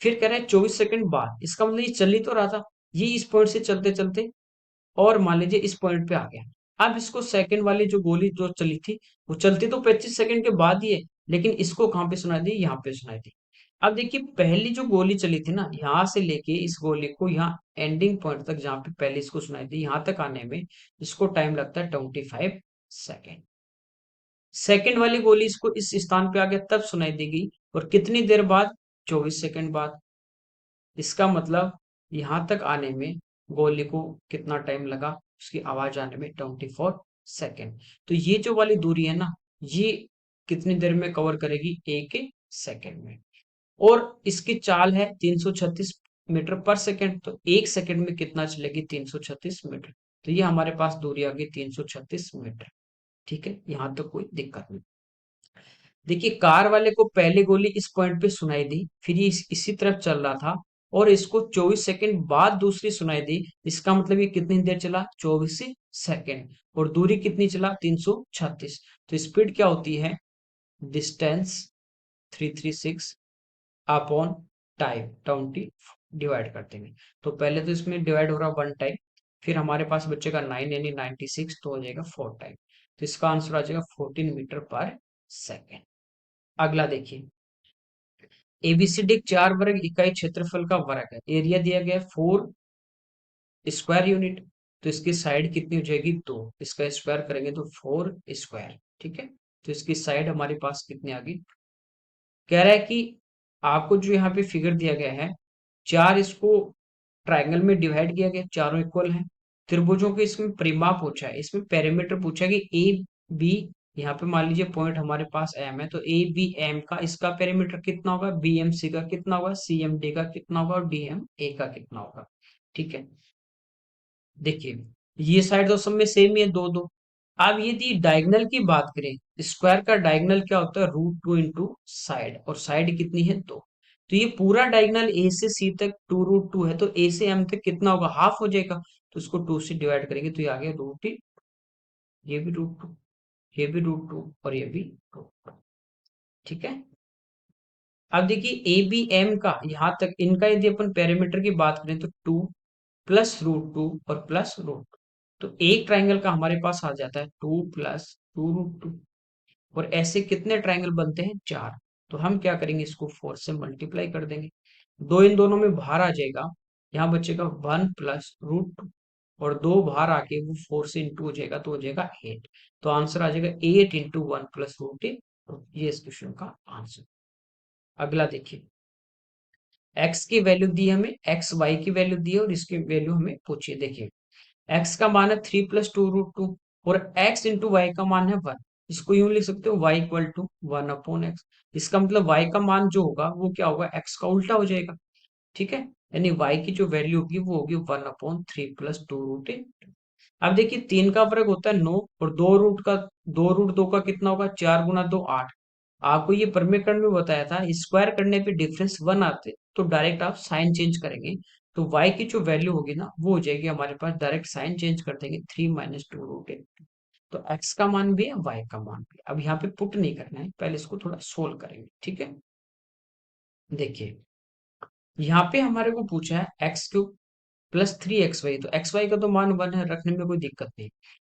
Speaker 1: फिर कह रहा है 24 सेकंड बाद, इसका मतलब ये चल ही तो रहा था, ये इस पॉइंट से चलते चलते और मान लीजिए इस पॉइंट पे आ गया। अब इसको सेकंड वाली जो गोली जो चली थी, वो चलती तो 25 सेकंड के बाद ही है, लेकिन इसको कहाँ पे सुनाई दी, यहाँ पे सुनाई दी। अब देखिए, पहली जो गोली चली थी ना, यहाँ से लेके इस गोली को यहाँ एंडिंग पॉइंट तक, जहाँ पे पहले इसको सुनाई दी, यहाँ तक आने में इसको टाइम लगता है 25 सेकेंड। सेकंड वाली गोली इसको इस स्थान पे आ गया तब सुनाई दी गई, और कितनी देर बाद, 24 सेकंड बाद। इसका मतलब यहां तक आने में गोली को कितना टाइम लगा, उसकी आवाज आने में 24 सेकंड। तो ये जो वाली दूरी है ना, ये कितनी देर में कवर करेगी, 1 सेकंड में। और इसकी चाल है 336 मीटर पर सेकंड, तो 1 सेकंड में कितना चलेगी, 336 मीटर। तो ये हमारे पास दूरी आ गई 336 मीटर। ठीक है, यहाँ तो कोई दिक्कत नहीं। देखिए, कार वाले को पहले गोली इस पॉइंट पे सुनाई दी, फिर ये इसी तरफ चल रहा था, और इसको 24 सेकंड बाद दूसरी सुनाई दी। इसका मतलब ये कितनी देर चला, 24 सेकंड, और दूरी कितनी चला, 336। तो स्पीड क्या होती है, डिस्टेंस 336 अपॉन टाइम 20 डिवाइड करते हैं। तो पहले तो इसमें डिवाइड हो रहा 1 टाइम, फिर हमारे पास बचेगा 9 यानी 96, तो हो जाएगा 4 टाइम। तो इसका आंसर आ जाएगा 14 मीटर पर सेकेंड। अगला देखिए, एबीसीडी एक 4 वर्ग इकाई क्षेत्रफल का वर्ग है, एरिया दिया गया है 4 स्क्वायर यूनिट। तो इसकी साइड कितनी हो जाएगी, 2, इसका स्क्वायर करेंगे तो 4 स्क्वायर। ठीक है, तो इसकी साइड हमारे पास कितनी आ गई। कह रहा है कि आपको जो यहाँ पे फिगर दिया गया है, चार इसको ट्राइंगल में डिवाइड किया गया, चारों इक्वल हैं। त्रिभुजों के इसमें परिमाप पूछा है, इसमें पेरीमीटर पूछा है कि ए बी, यहाँ पे मान लीजिए पॉइंट हमारे पास एम है, तो ए बी एम का इसका पेरीमीटर कितना होगा, बी एम सी का कितना होगा, सी एम डी का कितना होगा, और डी एम ए का कितना होगा। ठीक है, देखिए, ये साइड तो सब में सेम ही है, दो दो। अब यदि डायगोनल की बात करें, स्क्वायर का डायगोनल क्या होता है, √2 इंटू साइड, और साइड कितनी है, 2। तो ये पूरा डायगोनल ए से सी तक 2√2 है, तो ए से एम तक कितना होगा, हाफ हो जाएगा। तो इसको 2 से डिवाइड करेंगे तो ये आ गया √2, ये भी √2, ये भी √2, और ये भी √2। ठीक है, अब देखिए ए बी एम का यहां तक, इनका यदि अपन पेरीमीटर की बात करें तो 2 प्लस √2 और प्लस √2, तो एक ट्राइंगल का हमारे पास आ जाता है 2 प्लस 2√2। और ऐसे कितने ट्राइंगल बनते हैं, 4। तो हम क्या करेंगे, इसको 4 से मल्टीप्लाई कर देंगे, दो इन दोनों में बाहर आ जाएगा, यहाँ बचेगा 1 प्लस √2, और दो बाहर आके वो 4 से इंटू हो जाएगा, तो हो जाएगा 8। तो आंसर आ जाएगा 8 इंटू 1 प्लस √8। तो ये इस क्वेश्चन का आंसर। अगला देखिए, x की वैल्यू दी है हमें, x y की वैल्यू दी है, और इसकी वैल्यू हमें पूछिए। देखिए, x का मान है 3 + 2√2, और x इंटू वाई का मान है 1। इसको यूं लिख सकते हो, y इक्वल टू 1/x। इसका मतलब y का मान जो होगा वो क्या होगा, x का उल्टा हो जाएगा। ठीक है, यानी y की जो वैल्यू होगी वो होगी 1/3 + 2√8। अब देखिए, 3 का वर्ग होता है 9, और 2 रूट 2 का कितना होगा, 4 × 2 8। आपको ये प्रमेयकरण में बताया था, स्क्वायर करने पे डिफरेंस 1 आते, तो डायरेक्ट आप साइन चेंज करेंगे, तो y की जो वैल्यू होगी ना वो हो जाएगी हमारे पास, डायरेक्ट साइन चेंज कर देंगे, 3 - 2√8। तो x का मान भी है, y का मान भी है। अब यहाँ पे पुट नहीं करना है, पहले इसको थोड़ा सोल्व करेंगे। ठीक है, देखिए, यहाँ पे हमारे को पूछा है x³ प्लस 3xy, तो xy का तो मान 1 है, रखने में कोई दिक्कत नहीं,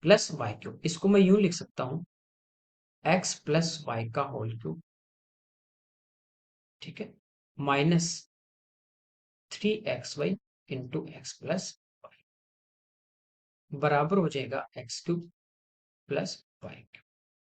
Speaker 1: प्लस y³, इसको मैं यूं लिख सकता हूँ, x + y का होल क्यूब ठीक है, -3xy इंटू एक्स प्लस बराबर हो जाएगा x³ प्लस वाई।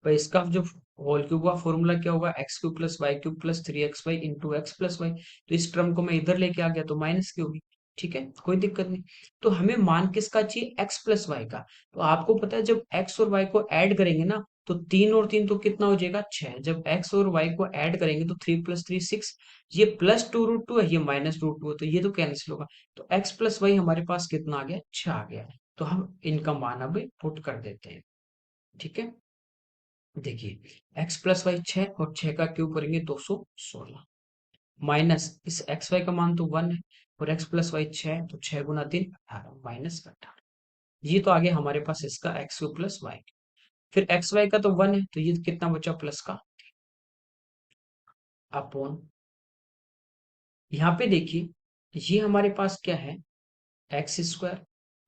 Speaker 1: तो इसका जो होल क्यूब का फॉर्मूला क्या होगा, x³ plus Y plus 3xy into X plus Y. तो इस टर्म को मैं इधर लेके आ गया तो माइनस की होगी। ठीक है, कोई दिक्कत नहीं। तो हमें मान किसका चाहिए, x प्लस वाई का। तो आपको पता है जब x और y को ऐड करेंगे ना, तो 3 और 3 तो कितना हो जाएगा 6। जब x और y को ऐड करेंगे तो 3 + 3 6। ये +2√2 है, ये -√2 है, तो ये तो कैंसिल होगा। तो x प्लस वाई हमारे पास कितना आ गया, 6 आ गया। तो हम इनका मान अब पुट कर देते हैं। ठीक है, देखिए x प्लस वाई 6 और 6 का क्यूब करेंगे 216, माइनस इस एक्स वाई का मान तो 1 है, और x प्लस वाई 6 तो 6 × 3 18 -18। ये तो आ गया हमारे पास इसका x³ प्लस वाई। फिर एक्स वाई का तो 1 है, तो ये कितना बचा प्लस का अपॉन। यहाँ पे देखिए ये हमारे पास क्या है, x²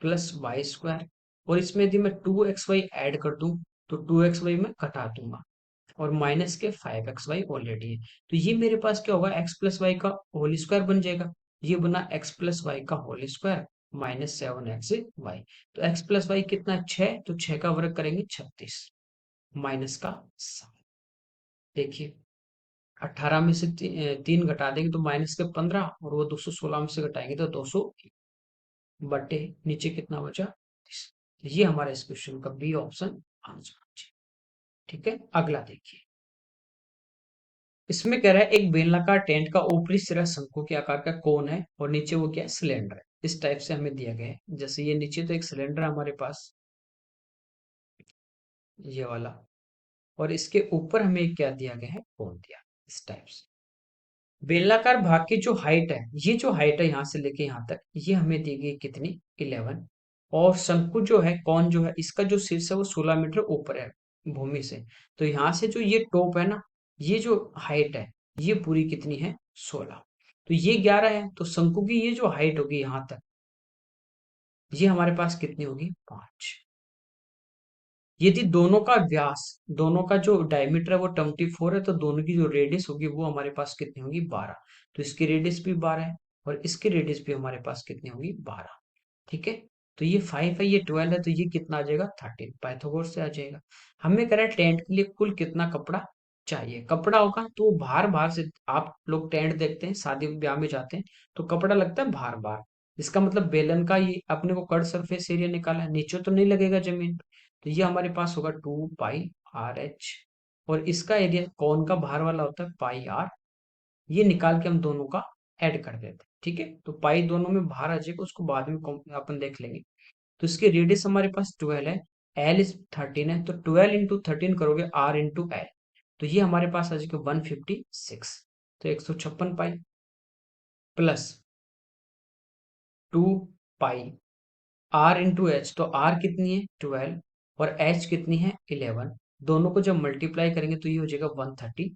Speaker 1: प्लस वाई² और इसमें यदि मैं 2xy ऐड कर दूं तो 2xy में घटा दूंगा, और माइनस के 5xy ऑलरेडी है। तो ये मेरे पास क्या होगा, x प्लस वाई का होल स्क्वायर बन जाएगा। ये बना x प्लस वाई का होल स्क्वायर -7xy। तो x प्लस वाई कितना है, 6, तो 6 का वर्ग करेंगे 36 माइनस का 7। देखिए 18 में से 3 घटा देंगे तो माइनस के 15, और वो 216 में से घटाएंगे तो 200 बटे नीचे कितना बचा 30। ये हमारे इस क्वेश्चन का बी ऑप्शन आंसर। ठीक है, अगला देखिए। इसमें कह रहा है एक बेलनाकार टेंट का ऊपरी सिरा शंकु के आकार का कोन है और नीचे वो क्या है, सिलेंडर है। इस टाइप से हमें दिया गया है। जैसे ये नीचे तो एक सिलेंडर है हमारे पास, ये वाला, और इसके ऊपर हमें क्या दिया गया है, कोन दिया इस टाइप से। बेलनाकार भाग की जो हाइट है, ये जो हाइट है यहाँ से लेके यहाँ तक, ये हमें दी गई कितनी, 11। और शंकु जो है, कौन जो है, इसका जो शीर्ष है वो 16 मीटर ऊपर है भूमि से। तो यहाँ से जो ये टॉप है ना, ये जो हाइट है, ये पूरी कितनी है, 16। तो ये 11 है, तो शंकु की ये जो हाइट होगी यहाँ तक, ये हमारे पास कितनी होगी, 5। यदि दोनों का व्यास, दोनों का जो डायमीटर है वो 24 है, तो दोनों की जो रेडियस होगी वो हमारे पास कितनी होगी, 12। तो इसकी रेडियस भी 12 है, और इसकी रेडियस भी हमारे पास कितनी होगी, 12। ठीक है, तो ये 5 है, ये 12 है, तो ये कितना आ जाएगा, 13। पाइथागोरस से आ जाएगा। हमें कह रहा है टेंट के लिए कुल कितना कपड़ा चाहिए। कपड़ा होगा तो बाहर बाहर से, आप लोग टेंट देखते हैं शादी ब्याह में जाते हैं, तो कपड़ा लगता है बाहर बाहर। इसका मतलब बेलन का ये अपने को कट सरफेस एरिया निकाला है, नीचे तो नहीं लगेगा जमीन पे। तो ये हमारे पास होगा 2πr/h, और इसका एरिया कौन का बाहर वाला होता है, πr। ये निकाल के हम दोनों का ऐड कर देते हैं। ठीक है, तो पाई दोनों में बाहर आ जाएगा, उसको बाद में अपन देख लेंगे। तो इसकी रेडियस हमारे पास 12 है, एल इज 13 है, तो 12 × 13 करोगे आर इंटू एल, तो ये हमारे पास आ जाएगा 156। तो 156 pi plus 2 pi r into h, तो आर कितनी है 12 और एच कितनी है 11। दोनों को जब मल्टीप्लाई करेंगे तो ये हो जाएगा 130।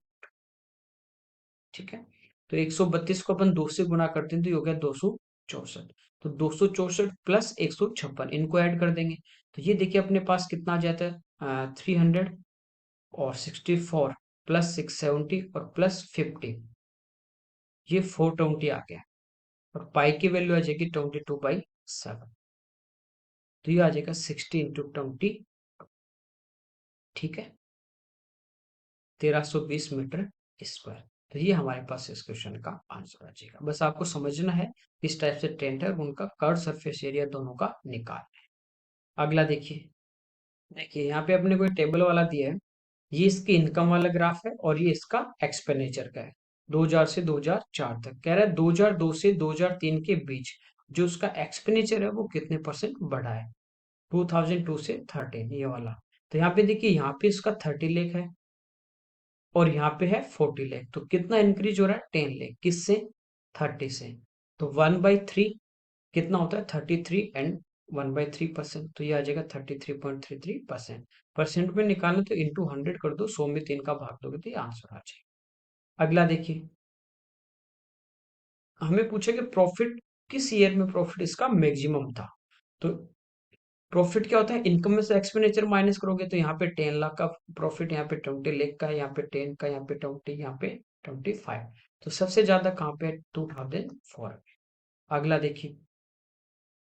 Speaker 1: ठीक है, तो 132 को अपन 2 से गुणा करते हैं तो ये हो गया 264। तो 264 प्लस 156 इनको ऐड कर देंगे, तो ये देखिए अपने पास कितना आ जाता है, 300 और 64 प्लस 670 और प्लस 50, ये 420 आ गया। और पाई की वैल्यू आ जाएगी 22/7, तो ये आ जाएगा 60 × 20। ठीक है, 1320 मीटर स्क्वायर। तो ये हमारे पास इस क्वेश्चन का आंसर आ जाएगा। बस आपको समझना है किस टाइप से टेंट है, उनका कर्व सरफेस एरिया दोनों का निकालना है। अगला देखिए, देखिए यहाँ पे अपने को टेबल वाला दिया है। ये इसकी इनकम वाला ग्राफ है और ये इसका एक्सपेंडिचर का है। 2000 से 2004 तक कह रहा है 2002 से 2003 के बीच जो उसका एक्सपेंडिचर है वो कितने परसेंट बढ़ा है, 2002 से 13, ये वाला। तो यहाँ पे देखिए, यहाँ पे इसका 30 लाख है और यहाँ पे है 40 लाख, तो कितना इंक्रीज हो रहा है, 10 लाख। किससे, 30 से। तो 1/3 कितना होता है, 33 एंड 1/3%, तो ये आ जाएगा 33.33%। परसेंट में निकालना तो इंटू 100 कर दो, 100 में 3 का भाग दोगे तो ये आंसर आ जाएगा। अगला देखिए, हमें पूछा कि प्रॉफिट किस ईयर में प्रॉफिट इसका मैक्सिमम था। तो प्रॉफिट क्या होता है, इनकम में से एक्सपेंडिचर माइनस करोगे, तो यहाँ पे 10 लाख का प्रॉफिट, यहाँ पे 20 लाख का, यहाँ पे 10 का, यहाँ पे 20, यहाँ पे 25। तो सबसे ज्यादा कहाँ पे है? 2004 में। अगला देखिए,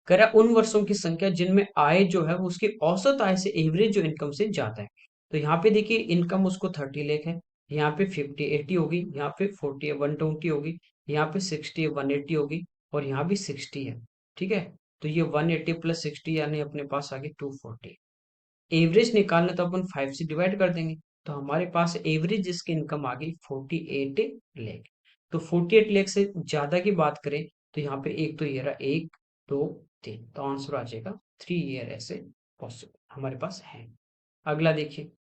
Speaker 1: कह रहा है उन वर्षों की संख्या जिनमें आय जो है वो उसकी औसत आय से एवरेज जो इनकम से ज्यादा है। तो यहाँ पे देखिए इनकम उसको 30 लाख है, यहाँ पे 50 80 होगी, यहाँ पे 40 120 होगी, यहाँ पे 60 180 होगी, और यहाँ भी 60 है। ठीक है, तो ये 180 प्लस 60 यानी अपने पास आ गई 240। एवरेज निकालना तो अपन 5 से डिवाइड कर देंगे, तो हमारे पास एवरेज जिसकी इनकम आ गई 48 लाख। तो 48 लाख से ज्यादा की बात करें तो यहाँ पे एक तो ये रहा, 1 2 3, तो आंसर आ जाएगा 3 ईयर ऐसे पॉसिबल हमारे पास है। अगला देखिए,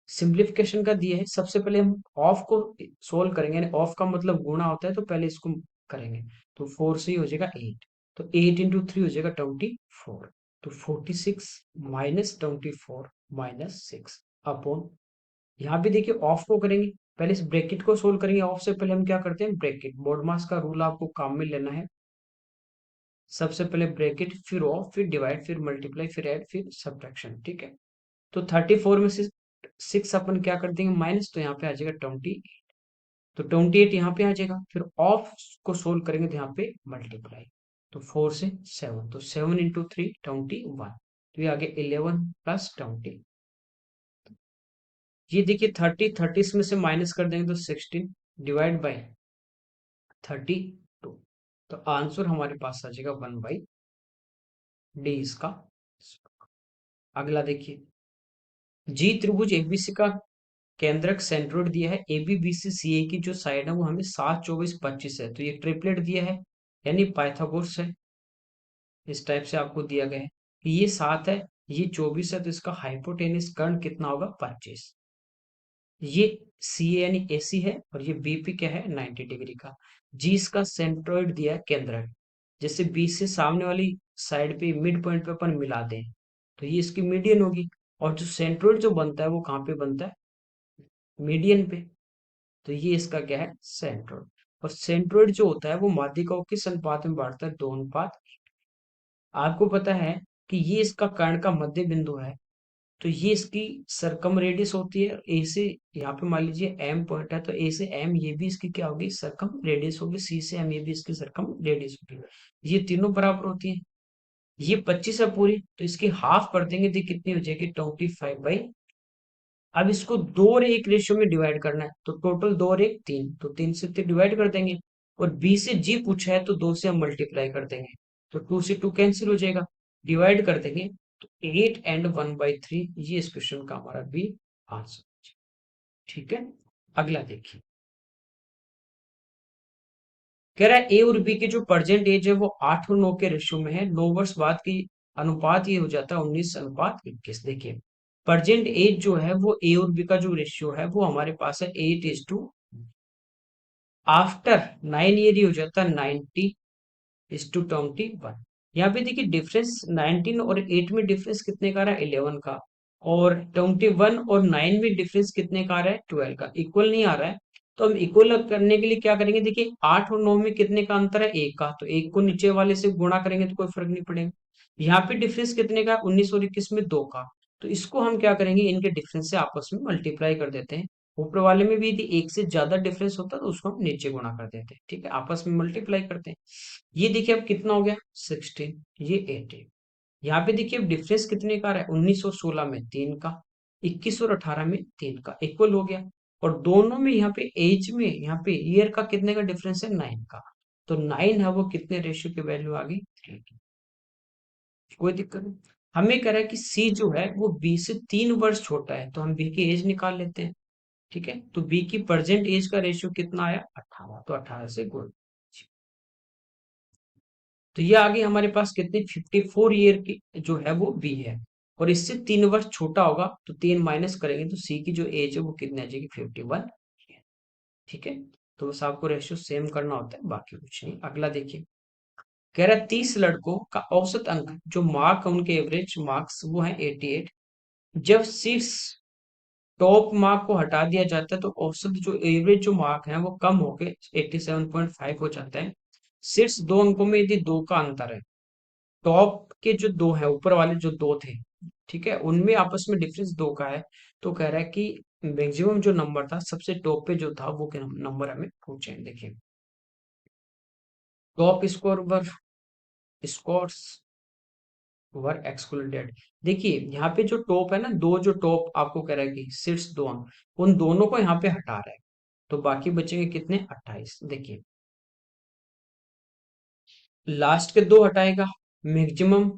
Speaker 1: सिंप्लीफिकेशन का दिया है। सबसे पहले हम ऑफ को सोल्व करेंगे, यानी ऑफ का मतलब गुणा होता है, तो पहले इसको करेंगे। तो 4 से ही हो जाएगा 8, तो 8 × 3 हो जाएगा 24। तो 46 माइनस 24 माइनस 6 अपॉन, यहाँ भी देखिए ऑफ को करेंगे, पहले इस ब्रैकेट को सोल्व करेंगे। ऑफ से पहले हम क्या करते हैं, ब्रैकेट, मोडमास का रूल आपको काम में लेना है। सबसे पहले ब्रैकेट, फिर ऑफ, फिर डिवाइड, फिर मल्टीप्लाई, फिर ऐड, फिर सब्ट्रैक्शन। ठीक है, तो 34 में से 6 अपन क्या कर देंगे माइनस, तो यहाँ पे आ जाएगा 20। तो 28 यहाँ पे आ जाएगा, फिर ऑफ को सोल्व करेंगे तो यहाँ पे मल्टीप्लाई, तो 4 से 7, तो 7 × 3 21, तो ये आगे 11 प्लस 20। ये देखिए 30 में से माइनस कर देंगे तो 16 डिवाइड बाई 32, तो आंसर हमारे पास आ जाएगा 1/D इसका। अगला देखिए, जी त्रिभुज एबीसी का केंद्रक सेंट्रोइड दिया है, ए बी बी सी सी ए की जो साइड है वो हमें 7 24 25 है, तो ये ट्रिपलेट दिया है, यानी पाइथागोरस है। इस टाइप से आपको दिया गया है कि ये 7 है, ये 24 है, तो इसका हाइपोटेनिस कर्ण कितना होगा, 25। ये सी ए यानी ए सी है, और ये बीपी क्या है, 90 डिग्री का। जी इसका सेंट्रोइड दिया है, केंद्रक, जैसे बी से सामने वाली साइड पे मिड पॉइंट पे अपन मिला दें, तो ये इसकी मीडियन होगी। और जो सेंट्रोइड जो बनता है वो कहाँ पे बनता है, मीडियन पे, तो ये इसका क्या है, सेंट्रोइड। और सेंट्रोइड जो होता है वो माध्यिका को किस अनुपात में बांटता है, 2 अनुपात। आपको पता है कि ये इसका कर्ण का मध्य बिंदु है, तो ये इसकी सरकम रेडियस होती है। ए से, यहाँ पे मान लीजिए एम पॉइंट है, तो ए से एम ये भी इसकी क्या होगी, सरकम रेडियस होगी। सी से एम ये भी इसकी सरकम रेडियस होगी। ये तीनों बराबर होती है। ये 25 है पूरी, तो इसकी हाफ कर देंगे तो कितनी हो जाएगी, 25/। अब इसको 2 और 1 रेशियो में डिवाइड करना है, तो टोटल 2 और 1 3, तो 3 से 3 डिवाइड कर देंगे। और बी से जी पूछा है तो 2 से हम मल्टीप्लाई कर देंगे, तो 2 से 2 कैंसिल हो जाएगा, डिवाइड कर देंगे, तो 8 एंड 1/3, ये इस क्वेश्चन का हमारा बी आंसर। ठीक है, अगला देखिए, कह रहा है ए और बी की जो प्रेजेंट एज है वो 8 और 9 के रेशियो में है। 9 वर्ष बाद की अनुपात ये हो जाता है 19:21। देखिए प्रेजेंट एज जो है वो ए और बी का जो रेशियो है वो हमारे पास है 8:, आफ्टर 9 ईयर हो जाता है 90:21। यहाँ पे देखिए डिफरेंस 19 और 8 में डिफरेंस कितने का आ रहा है, 11 का। और 21 और 9 में डिफरेंस कितने का आ रहा है, 12 का। इक्वल नहीं आ रहा है, तो हम इक्वल करने के लिए क्या करेंगे, देखिए 8 और 9 में कितने का अंतर है, 1 का, तो 1 को नीचे वाले से गुणा करेंगे तो कोई फर्क नहीं पड़ेगा। यहाँ पे डिफरेंस कितने का, 19 और 21 में 2 का, तो इसको हम क्या करेंगे, इनके डिफरेंस से आपस में मल्टीप्लाई कर देते हैं। ऊपर वाले में भी यदि 1 से ज्यादा डिफरेंस होता तो उसको हम नीचे गुणा कर देते हैं। ठीक है, आपस में मल्टीप्लाई करते हैं। ये देखिए अब कितना हो गया, 16, ये 18। यहाँ पे देखिए अब डिफरेंस कितने का आ रहा है, 19 और 16 में 3 का, 21 और 18 में 3 का, इक्वल हो गया। और दोनों में यहाँ पे एज में, यहाँ पे ईयर का कितने का डिफरेंस है, 9 का। तो 9 है वो कितने रेशियो की वैल्यू आ गई, 3 की। कोई दिक्कत नहीं। हमें कह रहा है कि सी जो है वो बी से 3 वर्ष छोटा है, तो हम बी की एज निकाल लेते हैं। ठीक है, तो बी की प्रेजेंट एज का रेशियो कितना आया, 18, तो 18 से गुण। तो ये आगे हमारे पास कितनी, 54 ईयर की जो है वो बी है। और इससे 3 वर्ष छोटा होगा, तो 3 माइनस करेंगे तो सी की जो एज है वो कितनी आ जाएगी, 51। ठीक है, तो बस आपको रेशियो सेम करना होता है, बाकी कुछ नहीं। अगला देखिए, कह रहा है 30 लड़कों का औसत अंक जो मार्क उनके एवरेज मार्क्स वो है 88। जब 6 टॉप मार्क को हटा दिया जाता है तो औसत जो एवरेज जो मार्क है वो कम होके 87.5 हो जाता है। शीर्ष 2 अंकों में यदि 2 का अंतर है, टॉप के जो 2 है, ऊपर वाले जो 2 थे, ठीक है, उनमें आपस में डिफरेंस 2 का है, तो कह रहा है कि मैक्सिमम जो नंबर था सबसे टॉप पे जो था वो नंबर हमें पूछे हैं। देखिए, top score were scores were excluded. देखिए यहाँ पे जो टॉप है ना, दो जो टॉप आपको कह रहा है कि सीट्स दो, उन दोनों को यहाँ पे हटा रहा है, तो बाकी बचेंगे कितने, 28। देखिए, लास्ट के दो हटाएगा, मैक्सिमम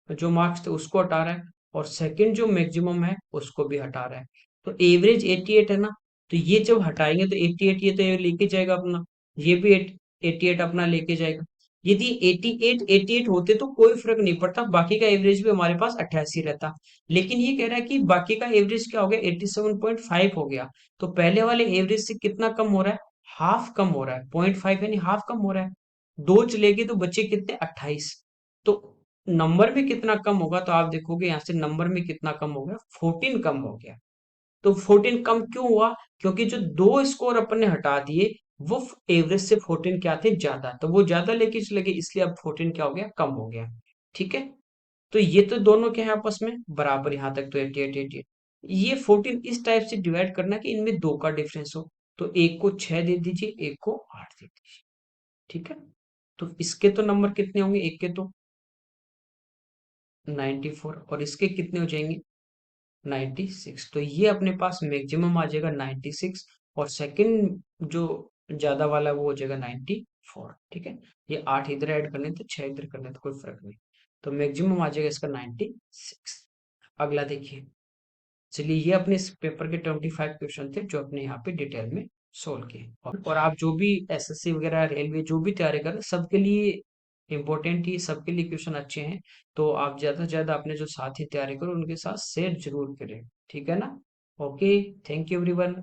Speaker 1: जो मार्क्स थे उसको हटा रहा है, और सेकंड जो मैक्सिमम है उसको भी हटा रहा है। तो एवरेज 88 है ना, तो ये जब हटाएंगे तो 88 ये तो ये लेके जाएगा अपना, ये भी 88 अपना लेके जाएगा। यदि 88 88 होते तो कोई फर्क नहीं पड़ता, बाकी का एवरेज भी हमारे पास 88 रहता। लेकिन ये कह रहा है कि बाकी का एवरेज क्या हो गया, 87.5 हो गया। तो पहले वाले एवरेज से कितना कम हो रहा है, हाफ कम हो रहा है, 0.5 यानी हाफ कम हो रहा है। दो चलेगी तो बचे कितने, 28। तो नंबर में कितना कम होगा, तो आप देखोगे यहाँ से नंबर में कितना कम हो गया, 14 कम हो गया। तो 14 कम क्यों हुआ, क्योंकि जो दो स्कोर अपन ने हटा दिए वो एवरेज से 14 क्या थे, ज्यादा, तो वो ज्यादा लेके चले गए, इसलिए अब 14 क्या हो गया, कम हो गया। ठीक है, तो ये तो दोनों क्या है आपस में बराबर, यहां तक तो 88 88। ये 14 इस टाइप से डिवाइड करना कि इनमें दो का डिफरेंस हो, तो एक को 6 दे दीजिए, एक को 8 दे दीजिए। ठीक है, तो इसके तो नंबर कितने होंगे, एक के तो 94, और इसके कितने हो जाएंगे, 96। तो ये अपने पास मैक्सिमम आ जाएगा 96, और सेकंड जो ज्यादा वाला वो हो जाएगा 94। ठीक है, ये 8 इधर ऐड करने तो 6 इधर करने तो कोई फर्क नहीं, तो मैक्सिमम आ जाएगा इसका 96। अगला देखिए, चलिए ये अपने इस पेपर के 25 क्वेश्चन थे जो अपने यहाँ पे डिटेल में सोल्व किए। और आप जो भी एसएससी वगैरह रेलवे जो भी तैयारी कर रहे हैं सबके लिए इम्पोर्टेंट, ही सबके लिए क्वेश्चन अच्छे हैं। तो आप ज्यादा से ज्यादा अपने जो साथी तैयारी करो उनके साथ शेयर जरूर करें। ठीक है ना, ओके, थैंक यू एवरीवन।